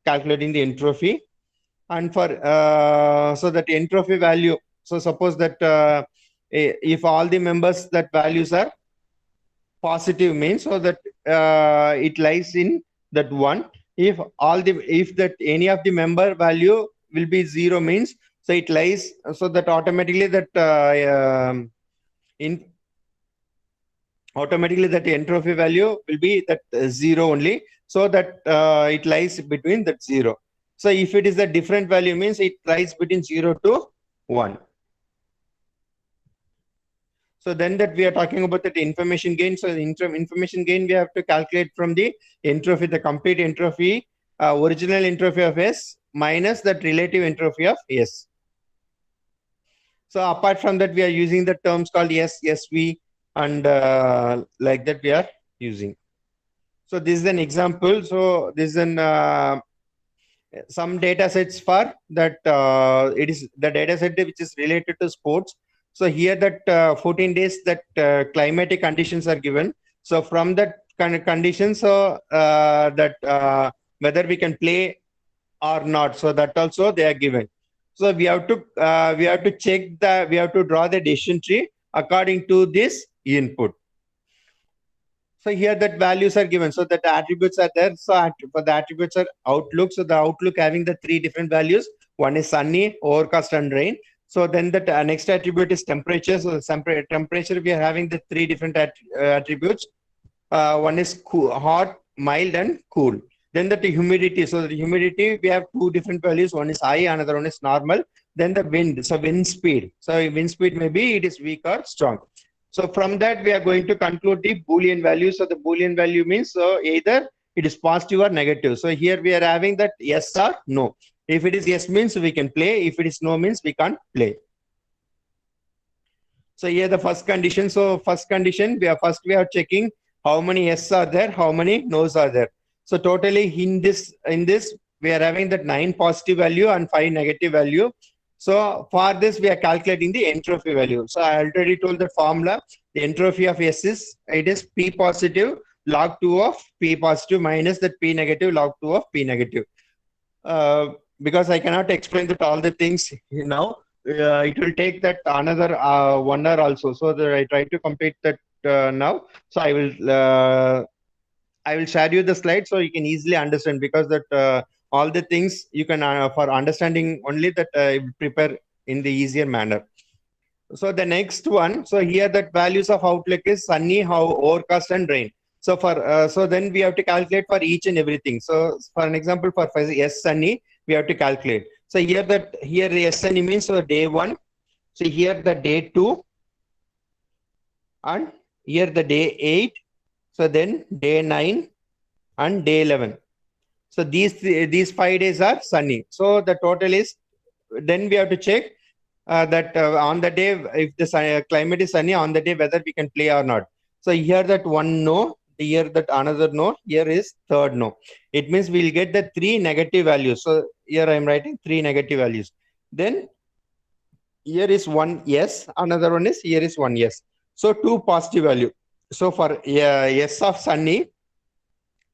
calculating the entropy. And for so that entropy value, so suppose that if all the members that values are positive means, so that it lies in that one. If that any of the member value will be 0 means, so it lies, so that automatically that automatically that entropy value will be that 0 only, so that it lies between that 0. So if it is a different value means it lies between 0 to 1. So then that we are talking about that information gain. So the information gain we have to calculate from the entropy, the complete entropy, original entropy of S minus that relative entropy of S. So apart from that, we are using the terms called S, SV, and like that we are using. So this is an example. So this is an some data sets for that. It is the data set which is related to sports. So here that 14 days that climatic conditions are given. So from that kind of conditions, so that whether we can play or not. So that also they are given. So we have to check we have to draw the decision tree according to this input. So here that values are given, so that the attributes are there. So for the attributes are outlook. So the outlook having the 3 different values. One is sunny, overcast, and rain. So then the next attribute is temperature. So the temperature we are having the 3 different attributes. One is hot, mild, and cool. Then the humidity. So the humidity we have 2 different values. One is high, another one is normal. Then the wind. So wind speed. So wind speed maybe it is weak or strong. So from that, we are going to conclude the Boolean value. So the Boolean value means either it is positive or negative. So here we are having that yes or no. If it is yes means we can play. If it is no means we can't play. So here the first condition. So first condition, we are checking how many yes are there, how many no's are there. So totally in this we are having that 9 positive value and 5 negative value. So for this, we are calculating the entropy value. So I already told the formula. The entropy of S is, it is P positive log 2 of P positive minus that P negative log 2 of P negative. Because I cannot explain that all the things now. It will take that another 1 hour also. So that I try to complete that now. So I will share you the slide so you can easily understand, because that all the things you can for understanding only that prepare in the easier manner. So the next one, so here that values of outlook is sunny, overcast, and rain. So for so then we have to calculate for each and everything. So for an example, for yes sunny, we have to calculate. So here yes sunny means so day 1. So here the day 2, and here the day 8. So then day 9 and day 11. So these 5 days are sunny. So the total is, then we have to check that on the day, if the climate is sunny on the day, whether we can play or not. So here that 1 no, here that another no, here is third no. It means we'll get the 3 negative values. So here I'm writing 3 negative values. Then here is 1 yes, another one is here is 1 yes. So 2 positive value. So for yes of sunny,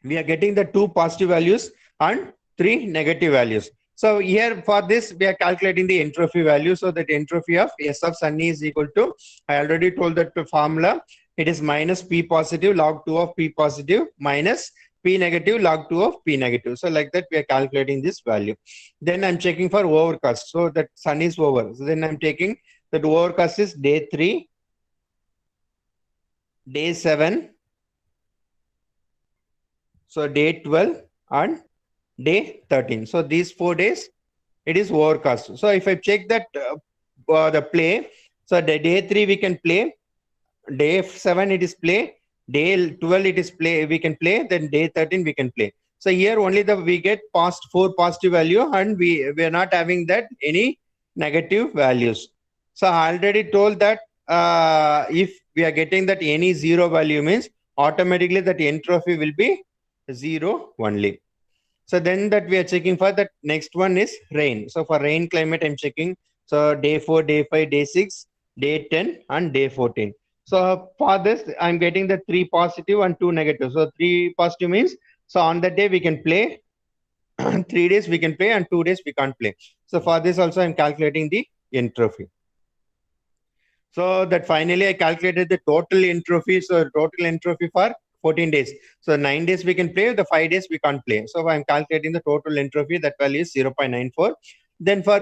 we are getting the 2 positive values and 3 negative values. So here for this, we are calculating the entropy value. So that entropy of S of Sunny is equal to, I already told that the formula, it is minus P positive log 2 of P positive minus P negative log 2 of P negative. So like that, we are calculating this value. Then I'm checking for overcast. So that sun is over. So then I'm taking that overcast is day 3, day 7, so day 12 and day 13. So these 4 days, it is overcast. So if I check that the play, so the day 3 we can play, day 7 it is play, day 12 it is play, we can play, then day 13 we can play. So here only we get past 4 positive value, and we are not having that any negative values. So I already told that if we are getting that any 0 value means automatically that entropy will be 0 only. So then that we are checking for that next one is rain. So for rain climate, I'm checking. So day 4, day 5, day 6, day 10 and day 14. So for this, I'm getting the 3 positive and 2 negative. So 3 positive means, so on that day we can play, 3 days we can play and 2 days we can't play. So for this also I'm calculating the entropy. So that finally I calculated the total entropy. So total entropy for 14 days. So 9 days we can play, the 5 days we can't play. So I'm calculating the total entropy, that value is 0.94. Then for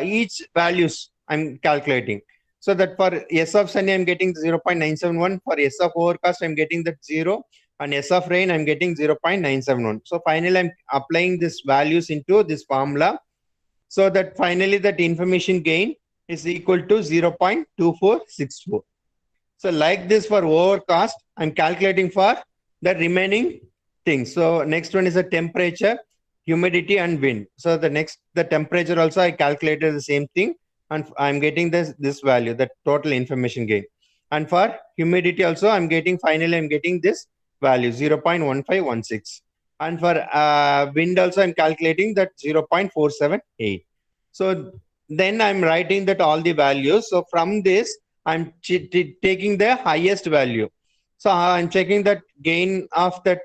each values I'm calculating. So that for S of Sunny I'm getting 0.971, for S of overcast I'm getting that 0, and S of rain I'm getting 0.971. So finally I'm applying these values into this formula. So that finally that information gain is equal to 0.2464. So like this for overcast, I'm calculating for the remaining things. So next one is the temperature, humidity and wind. So the temperature also I calculated the same thing, and I'm getting this value, the total information gain. And for humidity also I'm getting this value 0.1516. And for wind also I'm calculating that 0.478. So then I'm writing that all the values. So from this I'm taking the highest value. So I'm checking that gain of that,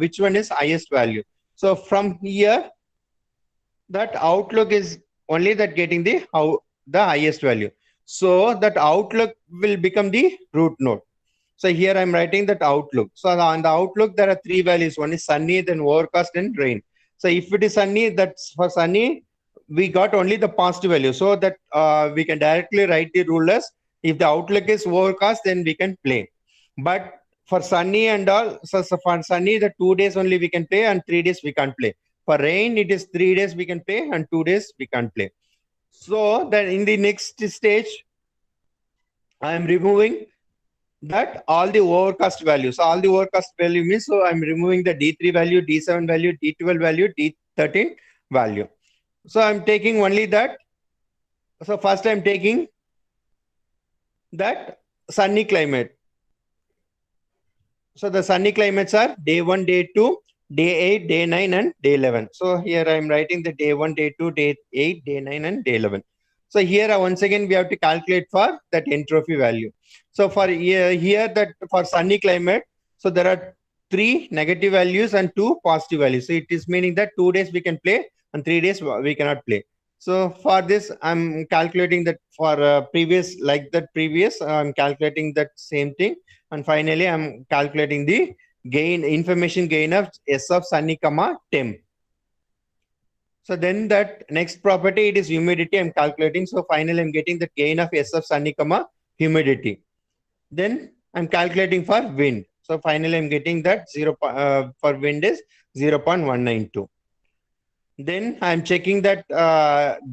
which one is highest value. So from here, that outlook is only that getting the highest value. So that outlook will become the root node. So here I'm writing that outlook. So on the outlook, there are 3 values. One is sunny, then overcast and rain. So if it is sunny, that's for sunny, we got only the positive value. So that we can directly write the rule as, if the outlook is overcast, then we can play. But for sunny and all, so for sunny, the 2 days only we can play and 3 days we can't play. For rain, it is 3 days we can play and 2 days we can't play. So then in the next stage, I am removing that all the overcast values. So all the overcast value means, so I'm removing the D3 value, D7 value, D12 value, D13 value. So I'm taking only that. So first I'm taking that sunny climate. So the sunny climates are day 1, day 2, day 8, day 9 and day 11. So here I'm writing the day 1, day 2, day 8, day 9 and day 11. So here once again we have to calculate for that entropy value. So for here that for sunny climate, so there are 3 negative values and 2 positive values. So it is meaning that 2 days we can play and 3 days we cannot play. So for this, I'm calculating that for previous, like that previous, I'm calculating that same thing. And finally, I'm calculating the gain, information gain of S of sunny comma temp. So then that next property, it is humidity I'm calculating. So finally, I'm getting the gain of S of sunny comma humidity. Then I'm calculating for wind. So finally, I'm getting that for wind is 0.192. Then I'm checking that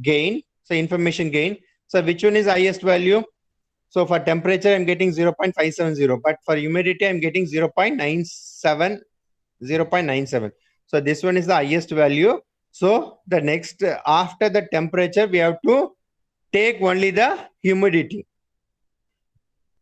gain, so information gain. So which one is highest value? So for temperature, I'm getting 0.570, but for humidity, I'm getting 0.97. So this one is the highest value. So the next, after the temperature, we have to take only the humidity.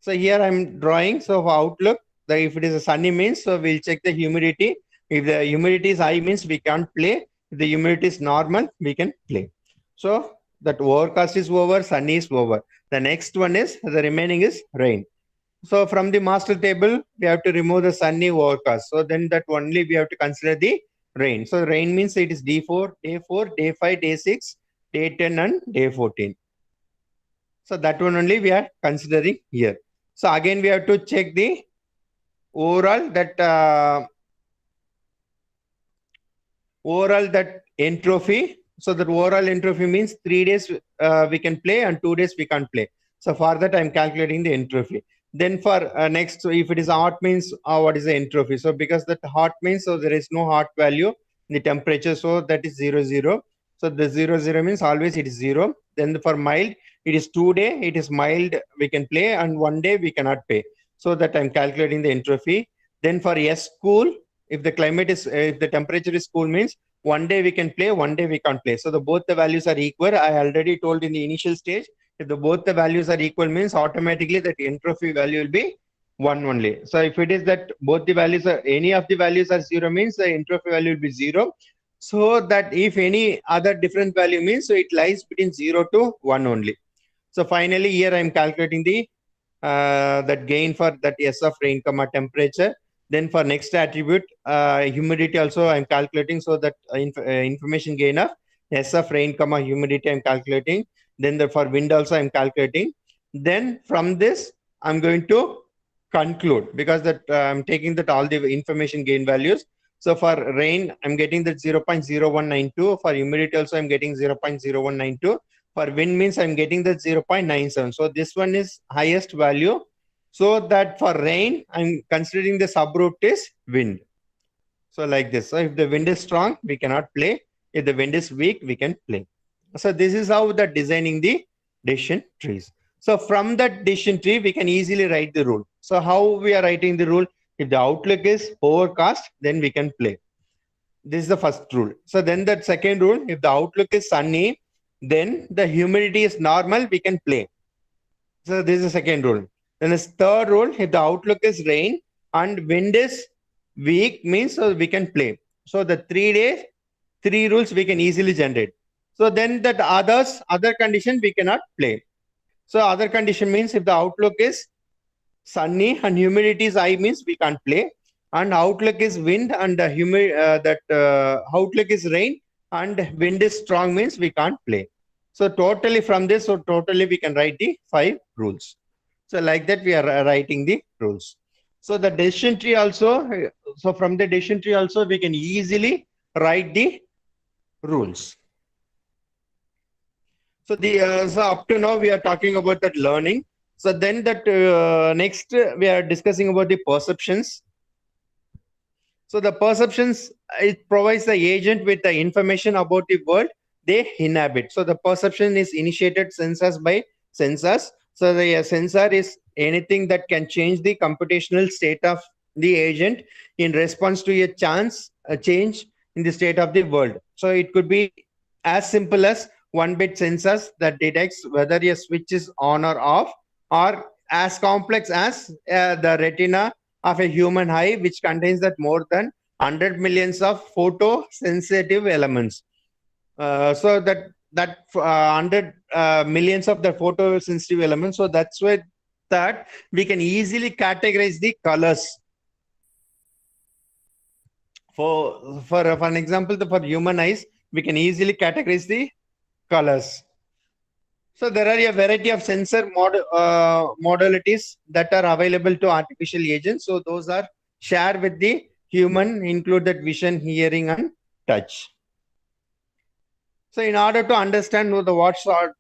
So here I'm drawing. So for outlook, if it is a sunny means, so we'll check the humidity. If the humidity is high means we can't play. If the humidity is normal, we can play. So that overcast is over, sunny is over. The next one is, the remaining is rain. So from the master table, we have to remove the sunny overcast. So then that only we have to consider the rain. So rain means it is D4, day 4, day 5, day 6, day 10 and day 14. So that one only we are considering here. So again, we have to check the overall that entropy. So that overall entropy means 3 days we can play and 2 days we can't play. So for that I'm calculating the entropy. Then for next, so if it is hot means what is the entropy? So because that hot means, so there is no hot value in the temperature, so that is 0 0. So the 0 0 means always it is 0. Then for mild, it is 2 day, it is mild we can play, and 1 day we cannot play. So that I'm calculating the entropy. Then for S cool, if the climate is if the temperature is cool means 1 day we can play, 1 day we can't play. So the both the values are equal. I already told in the initial stage, if the both the values are equal means automatically that entropy value will be 1 only. So if it is that both the values are, any of the values are 0 means the entropy value will be 0. So that if any other different value means, so it lies between 0 to 1 only. So finally here I am calculating the that gain for that S of rain comma temperature. Then for next attribute, humidity also I'm calculating, so that information gain of S of rain comma humidity I'm calculating. Then for wind also I'm calculating. Then from this I'm going to conclude, because that I'm taking that all the information gain values. So for rain I'm getting that 0.0192. For humidity also I'm getting 0.0192. For wind means I'm getting the 0.97. So this one is highest value. So that for rain, I'm considering the subroot is wind. So like this. So if the wind is strong, we cannot play. If the wind is weak, we can play. So this is how the designing the decision trees. So from that decision tree, we can easily write the rule. So how we are writing the rule? If the outlook is overcast, then we can play. This is the first rule. So then the second rule, if the outlook is sunny, then the humidity is normal, we can play. So this is the second rule. Then the third rule, if the outlook is rain and wind is weak, means so we can play. So the 3 days, 3 rules we can easily generate. So then that other condition we cannot play. So other condition means if the outlook is sunny and humidity is high means we can't play. And outlook is wind and outlook is rain and wind is strong means we can't play. So totally from this, so totally we can write the 5 rules. So like that we are writing the rules. So the decision tree also, so from the decision tree also we can easily write the rules. So so up to now we are talking about that learning. So then that next we are discussing about the perceptions. So the perceptions, it provides the agent with the information about the world they inhabit. So the perception is initiated sensors by sensors. So the sensor is anything that can change the computational state of the agent in response to a change in the state of the world. So it could be as simple as 1-bit sensors that detects whether a switch is on or off, or as complex as the retina of a human eye, which contains that more than 100 millions of photosensitive elements. So that 100 millions of the photosensitive elements. So that's why that we can easily categorize the colors. For an example, for human eyes, we can easily categorize the colors. So there are a variety of sensor modalities that are available to artificial agents. So those are shared with the human, include that vision, hearing, and touch. So in order to understand what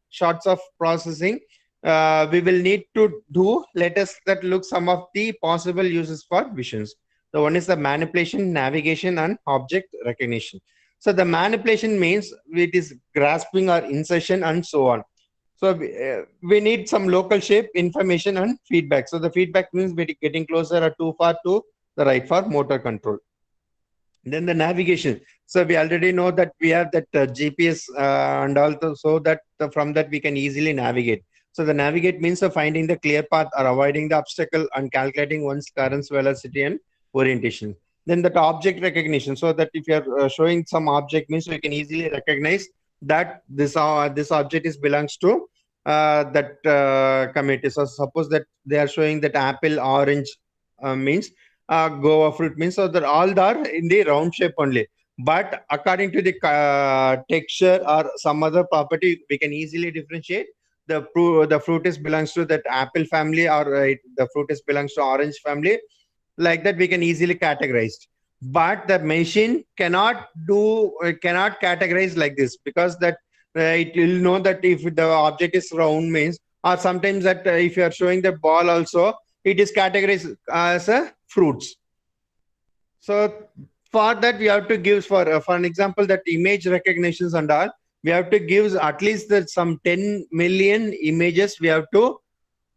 sorts of processing we will need to do, let us look some of the possible uses for visions. The one is the manipulation, navigation, and object recognition. So the manipulation means it is grasping or insertion and so on. So we need some local shape, information, and feedback. So the feedback means we're getting closer or too far to the right for motor control. Then the navigation. So we already know that we have that GPS and also so that from that we can easily navigate. So the navigate means of finding the clear path or avoiding the obstacle and calculating one's current velocity and orientation. Then that object recognition. So that if you are showing some object means we can easily recognize that this object belongs to that community. So suppose that they are showing that apple, orange means guava fruit means, so that all are in the round shape only. But according to the texture or some other property, we can easily differentiate the fruitis belongs to that apple family, or the fruitis belongs to orange family. Like that, we can easily categorize. But the machine cannot categorize like this, because that it will know that if the object is round means, or sometimes that if you are showing the ball also, it is categorized as a fruits. So for that, we have to give for an example that image recognitions and all, we have to give at least some 10 million images. We have to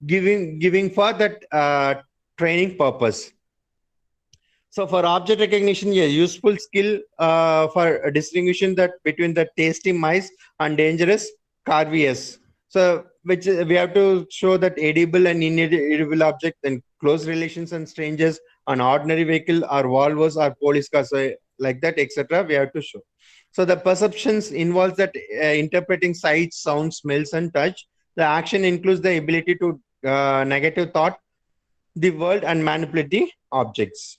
giving for that training purpose. So for object recognition, a useful skill for distinguishing that between the tasty mice and dangerous carvius. So which we have to show that edible and inedible object and close relations and strangers, an ordinary vehicle or Volvos or police cars, so like that, etc. We have to show. So the perceptions involves that interpreting sights, sounds, smells, and touch. The action includes the ability to negative thought the world and manipulate the objects.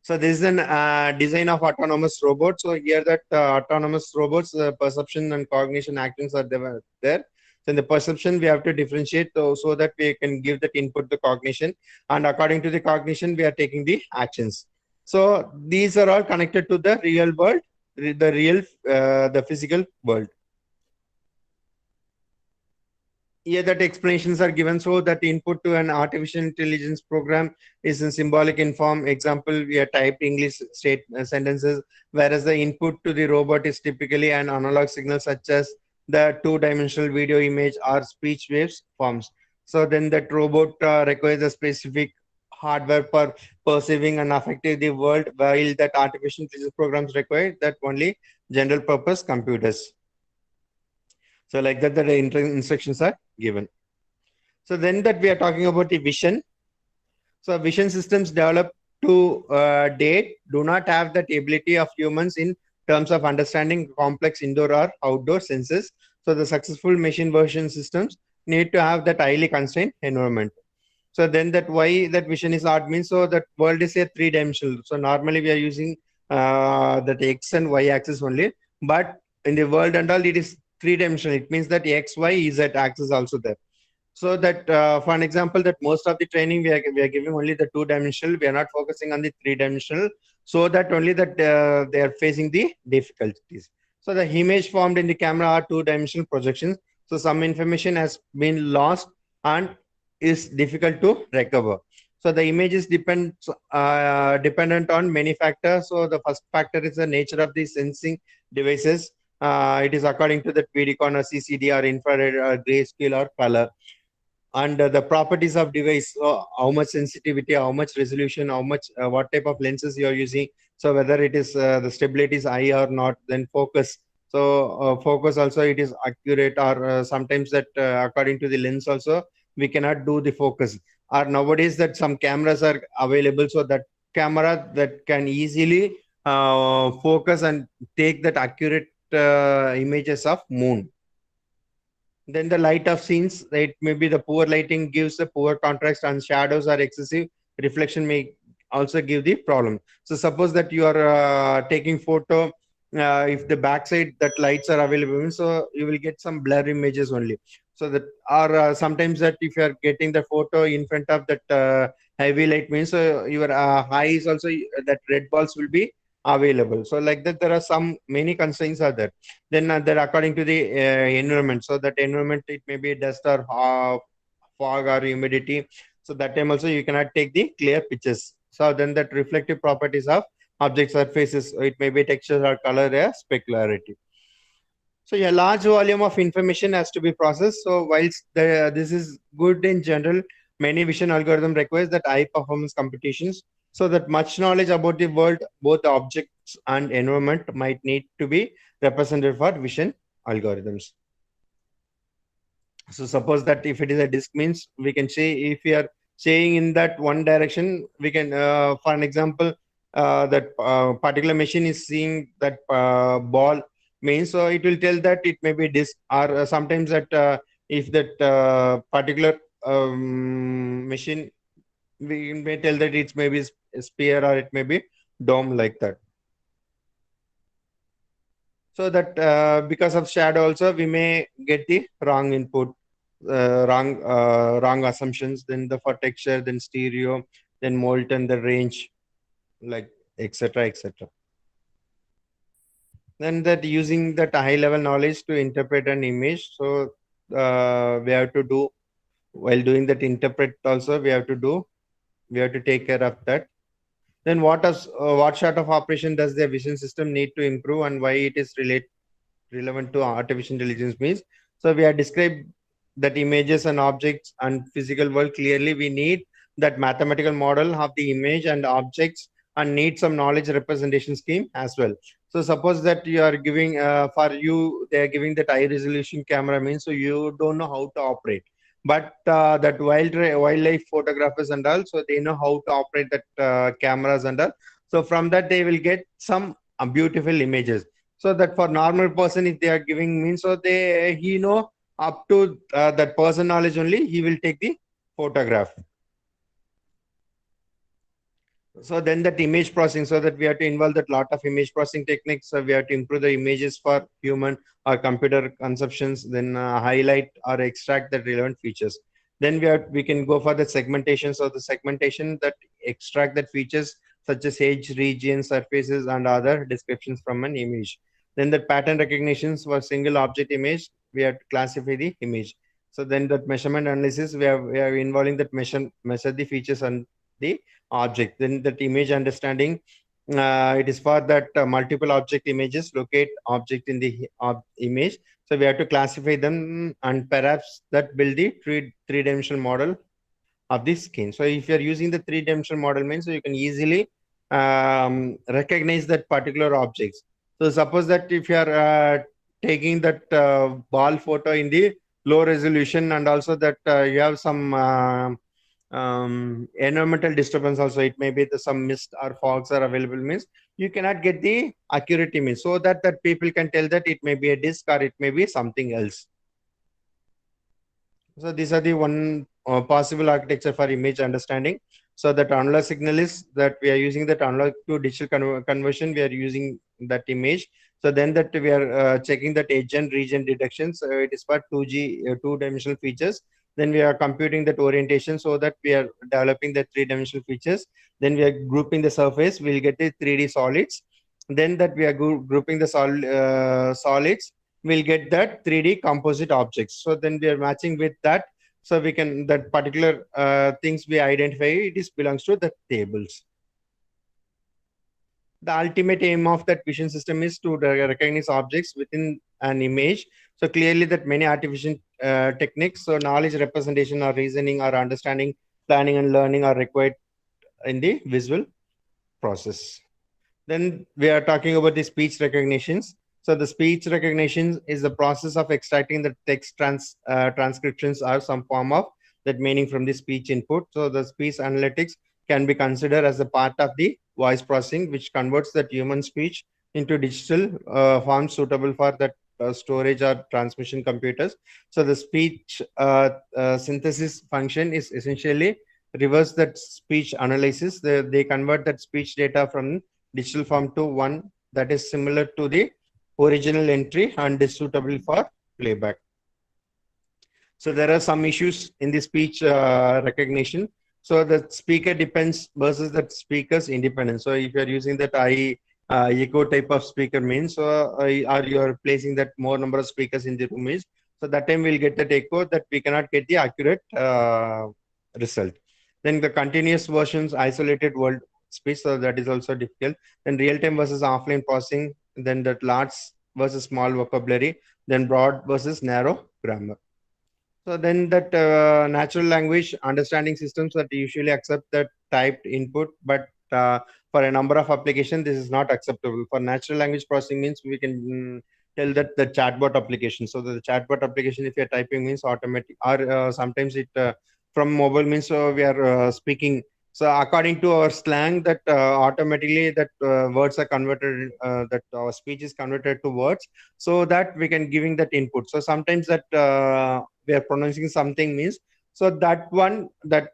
So this is an design of autonomous robots. So here that autonomous robots, perception and cognition actions are there. So in the perception, we have to differentiate so that we can give that input to cognition. And according to the cognition, we are taking the actions. So these are all connected to the real world, the physical world. Here that explanations are given, so that input to an artificial intelligence program is in symbolic in form. Example, we have typed English state sentences, whereas the input to the robot is typically an analog signal such as the two-dimensional video image or speech waves forms. So then that robot requires a specific hardware for perceiving and affecting the world, while that artificial intelligence programs require that only general purpose computers. So like that, the instructions are given. So then that we are talking about the vision. So vision systems developed to date do not have that ability of humans in terms of understanding complex indoor or outdoor senses. So the successful machine version systems need to have that highly constrained environment. So then that why that vision is odd means, so that world is a three-dimensional. So normally we are using that X and Y axis only, but in the world and all it is three-dimensional. It means that X, Y, Z axis also there. So that for an example, that most of the training we are giving only the two-dimensional. We are not focusing on the three-dimensional, so that only that they are facing the difficulties. So the image formed in the camera are two-dimensional projections. So some information has been lost and is difficult to recover. So the image is dependent on many factors. So the first factor is the nature of the sensing devices. It is according to the VDCon or CCD or infrared or grayscale or color. And the properties of device, so how much sensitivity, how much resolution, how much what type of lenses you are using. So whether it is the stability is high or not. Then focus. So focus also it is accurate, or sometimes that according to the lens also we cannot do the focus. Or nowadays that some cameras are available, so that camera that can easily focus and take that accurate images of moon. Then the light of scenes, it may be the poor lighting gives a poor contrast and shadows are excessive. Reflection may also give the problem. So suppose that you are taking photo, if the backside that lights are available, so you will get some blur images only. So that, or sometimes that if you are getting the photo in front of that heavy light means, your eyes also that red balls will be available. So like that, there are some many constraints are there. Then that according to the environment, so that environment it may be dust or fog or humidity. So that time also you cannot take the clear pictures. So then that reflective properties of object surfaces, it may be texture or color or specularity. So a large volume of information has to be processed. So whilst this is good in general, many vision algorithm requires that high performance computations, so that much knowledge about the world, both objects and environment, might need to be represented for vision algorithms. So suppose that if it is a disk means, we can say if we are saying in that one direction, we can, for an example, that particular machine is seeing that ball means, so it will tell that it may be disk, or sometimes that if that particular machine, we may tell that it may be a sphere or it may be dome, like that. So that because of shadow also we may get the wrong input, wrong assumptions. Then the for texture, then stereo, then molten, the range, like etc. etc. Then that using that high level knowledge to interpret an image. So we have to do, while doing that interpret also we have to take care of that. Then what sort of operation does the vision system need to improve, and why it is relevant to artificial intelligence means. So we have described that images and objects and physical world clearly. We need that mathematical model of the image and objects, and need some knowledge representation scheme as well. So suppose that you are giving for you they are giving that high resolution camera means, so you don't know how to operate. But that wildlife photographers and all, so they know how to operate that cameras and all. So from that they will get some beautiful images. So that for normal person, if they are giving means, so they he know up to that person knowledge only, he will take the photograph. So then that image processing, so that we have to involve that lot of image processing techniques. So we have to improve the images for human or computer conceptions, then highlight or extract the relevant features. Then we can go for the segmentation. So the segmentation that extract that features such as age, region, surfaces, and other descriptions from an image. Then the pattern recognitions for single object image, we have to classify the image. So then that measurement analysis, we are involving that measure the features and the object. Then that image understanding, it is for that multiple object images locate object in the image. So we have to classify them and perhaps that build the three-dimensional model of the skin. So if you're using the three-dimensional model means, so you can easily recognize that particular objects. So suppose that if you are taking that ball photo in the low resolution, and also that you have some environmental disturbance also, it may be some mist or fogs are available means, you cannot get the accurate image, so that people can tell that it may be a disk or it may be something else. So these are the one possible architecture for image understanding. So that analog signal is that we are using that analog to digital conversion, we are using that image. So then that we are checking that edge and region detection. So it is for 2G, two-dimensional features. Then we are computing that orientation, so that we are developing the three-dimensional features. Then we are grouping the surface, we'll get the 3D solids. Then that we are grouping the solids, we'll get that 3D composite objects. So then we are matching with that. So we can, that particular things we identify, it is belongs to the tables. The ultimate aim of that vision system is to recognize objects within an image. So clearly that many artificial techniques, so knowledge representation or reasoning or understanding, planning and learning are required in the visual process. Then we are talking about the speech recognitions. So the speech recognition is the process of extracting the text transcriptions or some form of that meaning from the speech input. So the speech analytics can be considered as a part of the voice processing, which converts that human speech into digital form suitable for that storage or transmission computers. So the speech synthesis function is essentially reverse that speech analysis. They convert that speech data from digital form to one that is similar to the original entry and is suitable for playback. So there are some issues in the speech recognition. So the speaker depends versus the speaker's independence. So if you are using that echo type of speaker means, or you are placing that more number of speakers in the room is, so that time we'll get that echo that we cannot get the accurate result. Then the continuous versions, isolated world speech, so that is also difficult. Then real-time versus offline processing, then that large versus small vocabulary, then broad versus narrow grammar. So then that natural language understanding systems that usually accept that typed input, but for a number of applications, this is not acceptable. For natural language processing means we can tell that the chatbot application. So the chatbot application, if you're typing means automatic, or sometimes it from mobile means, so we are speaking. So according to our slang, that automatically that words are converted, that our speech is converted to words, so that we can giving that input. So sometimes that we are pronouncing something means, so that one that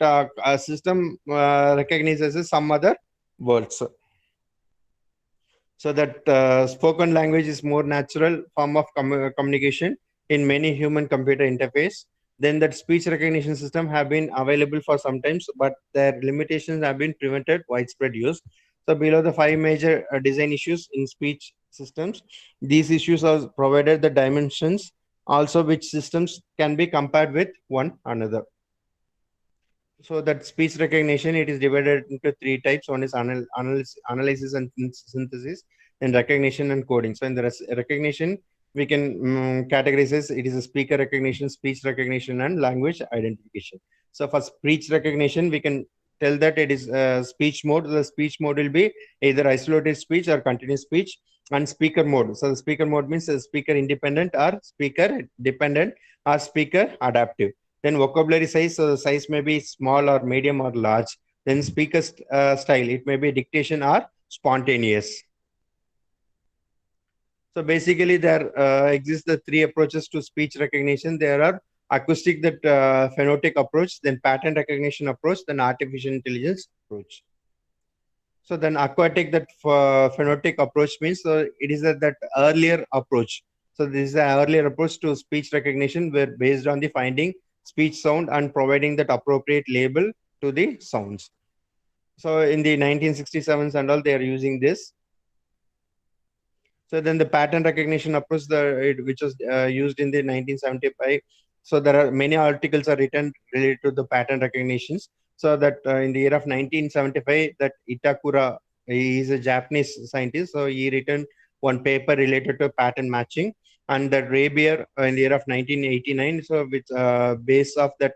system recognizes some other words. So that spoken language is more natural form of communication in many human computer interface. Then that speech recognition system have been available for some times, but their limitations have been prevented widespread use. So below the five major design issues in speech systems, these issues are provided the dimensions also which systems can be compared with one another. So that speech recognition, it is divided into three types. One is analysis and synthesis, and recognition and coding. So in the recognition, we can categorize as it is a speaker recognition, speech recognition, and language identification. So for speech recognition, we can tell that it is speech mode. The speech mode will be either isolated speech or continuous speech, and speaker mode. So the speaker mode means speaker independent or speaker dependent or speaker adaptive. Then vocabulary size, so the size may be small or medium or large. Then speaker style, it may be dictation or spontaneous. So basically, there exist the three approaches to speech recognition. There are acoustic, that phonetic approach, then pattern recognition approach, then artificial intelligence approach. So then aquatic, that phonetic approach means, so it is that earlier approach. So this is the earlier approach to speech recognition, where based on the finding speech sound and providing that appropriate label to the sounds. So in the 1967s and all, they are using this. So then the pattern recognition approach, which was used in the 1975. So there are many articles are written related to the pattern recognitions. So that in the year of 1975, that Itakura, he is a Japanese scientist. So he written one paper related to pattern matching. And that Rabier in the year of 1989, so with base of that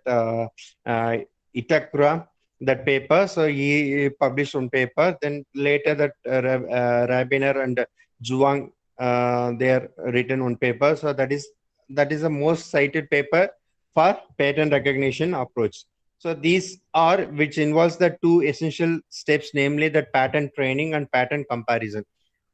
Itakura, that paper. So he published one paper. Then later that Rabiner and Zhuang, they are written on paper. So that is the most cited paper for pattern recognition approach. So these are which involves the two essential steps, namely that pattern training and pattern comparison.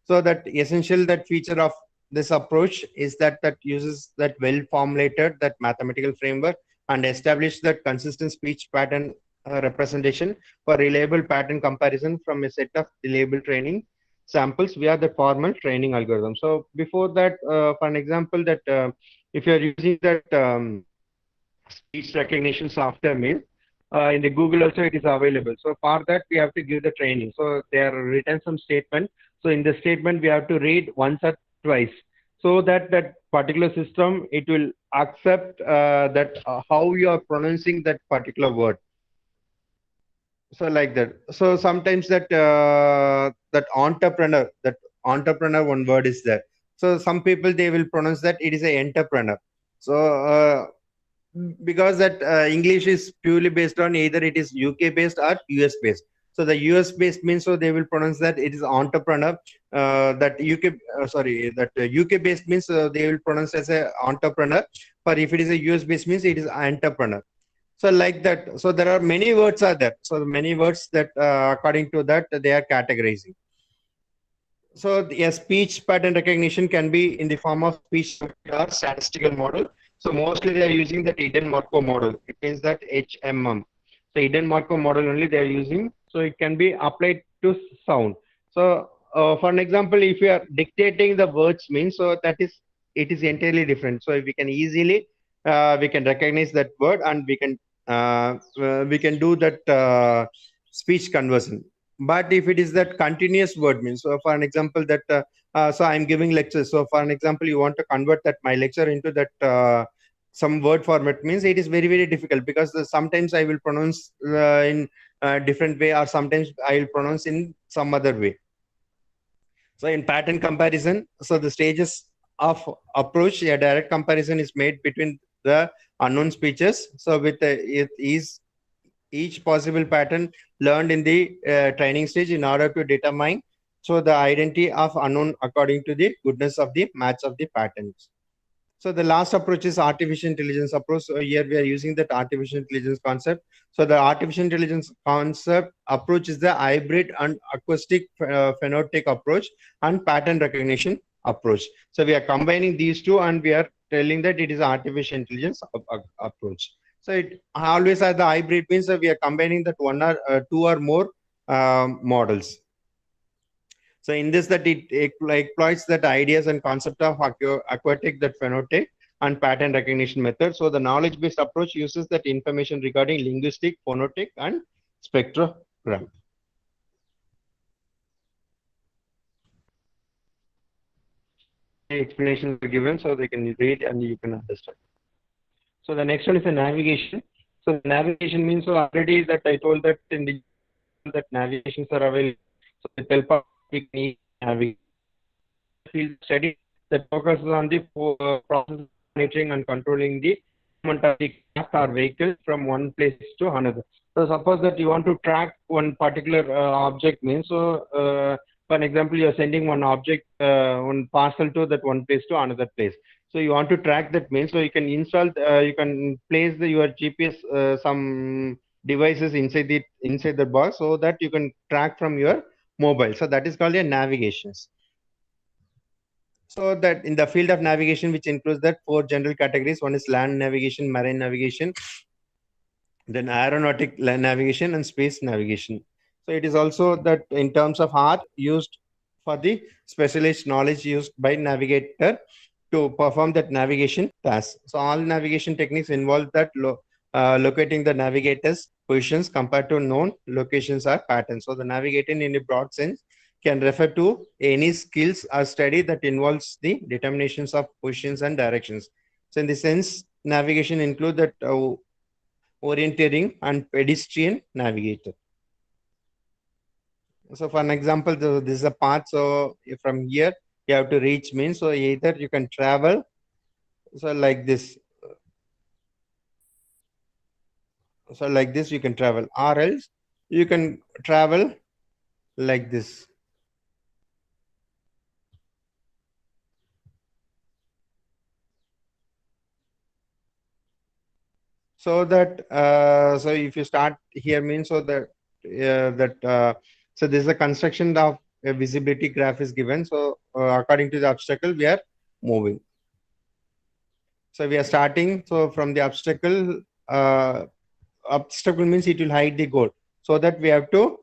So that essential that feature of this approach is that uses that well formulated that mathematical framework and establish that consistent speech pattern representation for reliable pattern comparison from a set of reliable training samples via the formal training algorithm. So before that, for an example, that if you are using that speech recognition software means in the Google also it is available. So for that we have to give the training. So they are written some statement. So in the statement we have to read once or twice, so that particular system, it will accept that how you are pronouncing that particular word. So like that. So sometimes that entrepreneur one word is there. So some people, they will pronounce that it is a entrepreneur. So because that English is purely based on either it is UK based or US based. So the US based means, so they will pronounce that it is entrepreneur. That UK that UK based means they will pronounce as a entrepreneur. But if it is a US based means it is entrepreneur. So like that. So there are many words are there. So many words that according to that they are categorizing. So a speech pattern recognition can be in the form of speech or statistical model. So mostly they are using that Eden-Markov model. It means that HMM. So Eden-Markov model only they are using. So it can be applied to sound. So for an example, if you are dictating the words means, so it is entirely different. So if we can easily we can recognize that word and we can do that speech conversion. But if it is that continuous word means, so for an example that so I'm giving lectures. So for an example, you want to convert that my lecture into that some word format means, it is very very difficult, because sometimes I will pronounce in a different way, or sometimes I will pronounce in some other way. So in pattern comparison, so the stages of approach, a direct comparison is made between the unknown speeches. So with it is each possible pattern learned in the training stage in order to determine so the identity of unknown according to the goodness of the match of the patterns. So the last approach is artificial intelligence approach. So here we are using that artificial intelligence concept. So the artificial intelligence concept approach is the hybrid and acoustic phonetic approach and pattern recognition approach. So we are combining these two and we are telling that it is artificial intelligence approach. So it always has the hybrid means that we are combining that one or two or more models. So in this, that it exploits that ideas and concept of aquatic, that phenotype and pattern recognition method. So the knowledge-based approach uses that information regarding linguistic, phonetic, and spectrogram. The explanations are given so they can read and you can understand. So the next one is the navigation. So navigation means, so already that I told that in the that navigations are available. So with help of we can navigate. Field study that focuses on the process of monitoring and controlling the movement of the craft or vehicle from one place to another. So suppose that you want to track one particular object means, so for an example, you are sending one object, one parcel to that one place to another place. So you want to track that means, so you can install, you can place your GPS, some devices inside the box, so that you can track from your mobile. So that is called a navigation. So that in the field of navigation, which includes that four general categories, one is land navigation, marine navigation, then aeronautic navigation, and space navigation. So it is also that in terms of art used for the specialized knowledge used by navigator to perform that navigation task. So all navigation techniques involve that locating the navigator's positions compared to known locations or patterns. So the navigating in a broad sense can refer to any skills or study that involves the determinations of positions and directions. So in the sense, navigation include that orienteering and pedestrian navigator. So for an example, this is a path. So from here, you have to reach means, so either you can travel, so like this. So like this, you can travel, or else you can travel like this. So that, so if you start here means, so that, so this is a construction of a visibility graph is given. So according to the obstacle, we are moving. So we are starting. So from the obstacle, obstacle means it will hide the goal. So that we have to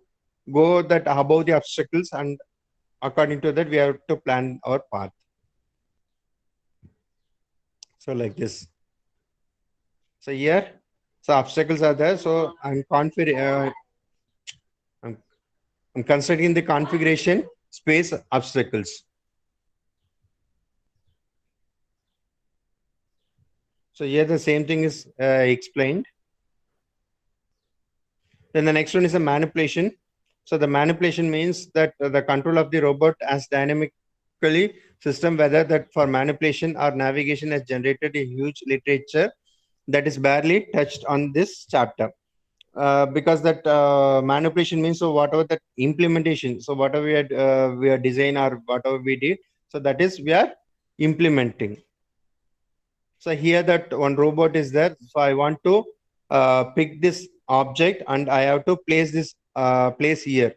go that above the obstacles, and according to that, we have to plan our path. So like this. So here, so obstacles are there. So I'm confident. I'm considering the configuration space obstacles. So here the same thing is explained. Then the next one is a manipulation. So the manipulation means that the control of the robot as dynamically system, whether that for manipulation or navigation, has generated a huge literature that is barely touched on this chapter. Because that manipulation means, so whatever that implementation, so whatever we are design or whatever we did, so that is we are implementing. So here that one robot is there. So I want to pick this object and I have to place this place here.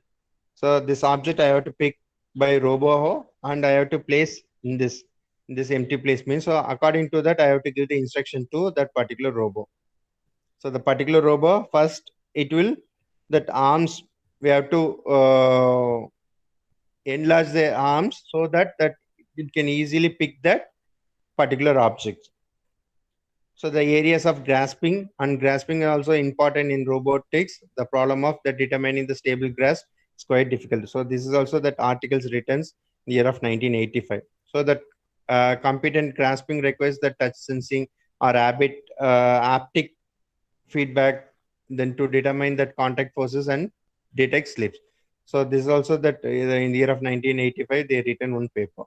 So this object I have to pick by robo and I have to place in this empty place means. So according to that, I have to give the instruction to that particular robot. So the particular robot first, it will that arms, we have to enlarge the arms so that it can easily pick that particular object. So the areas of grasping and grasping are also important in robotics. The problem of the determining the stable grasp is quite difficult. So this is also that articles written in the year of 1985. So that competent grasping requires the touch sensing or haptic feedback, then to determine that contact forces and detect slips. So this is also that in the year of 1985 they written one paper.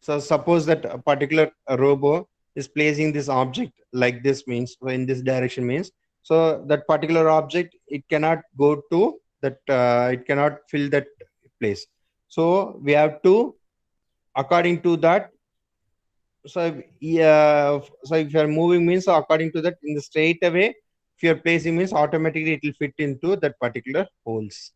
So suppose that a particular robot is placing this object like this means, so in this direction means, so that particular object, it cannot go to that, it cannot fill that place. So we have to, according to that, so yeah, so if you are moving means, so according to that, in the straight away, if you are placing means, automatically it will fit into that particular holes.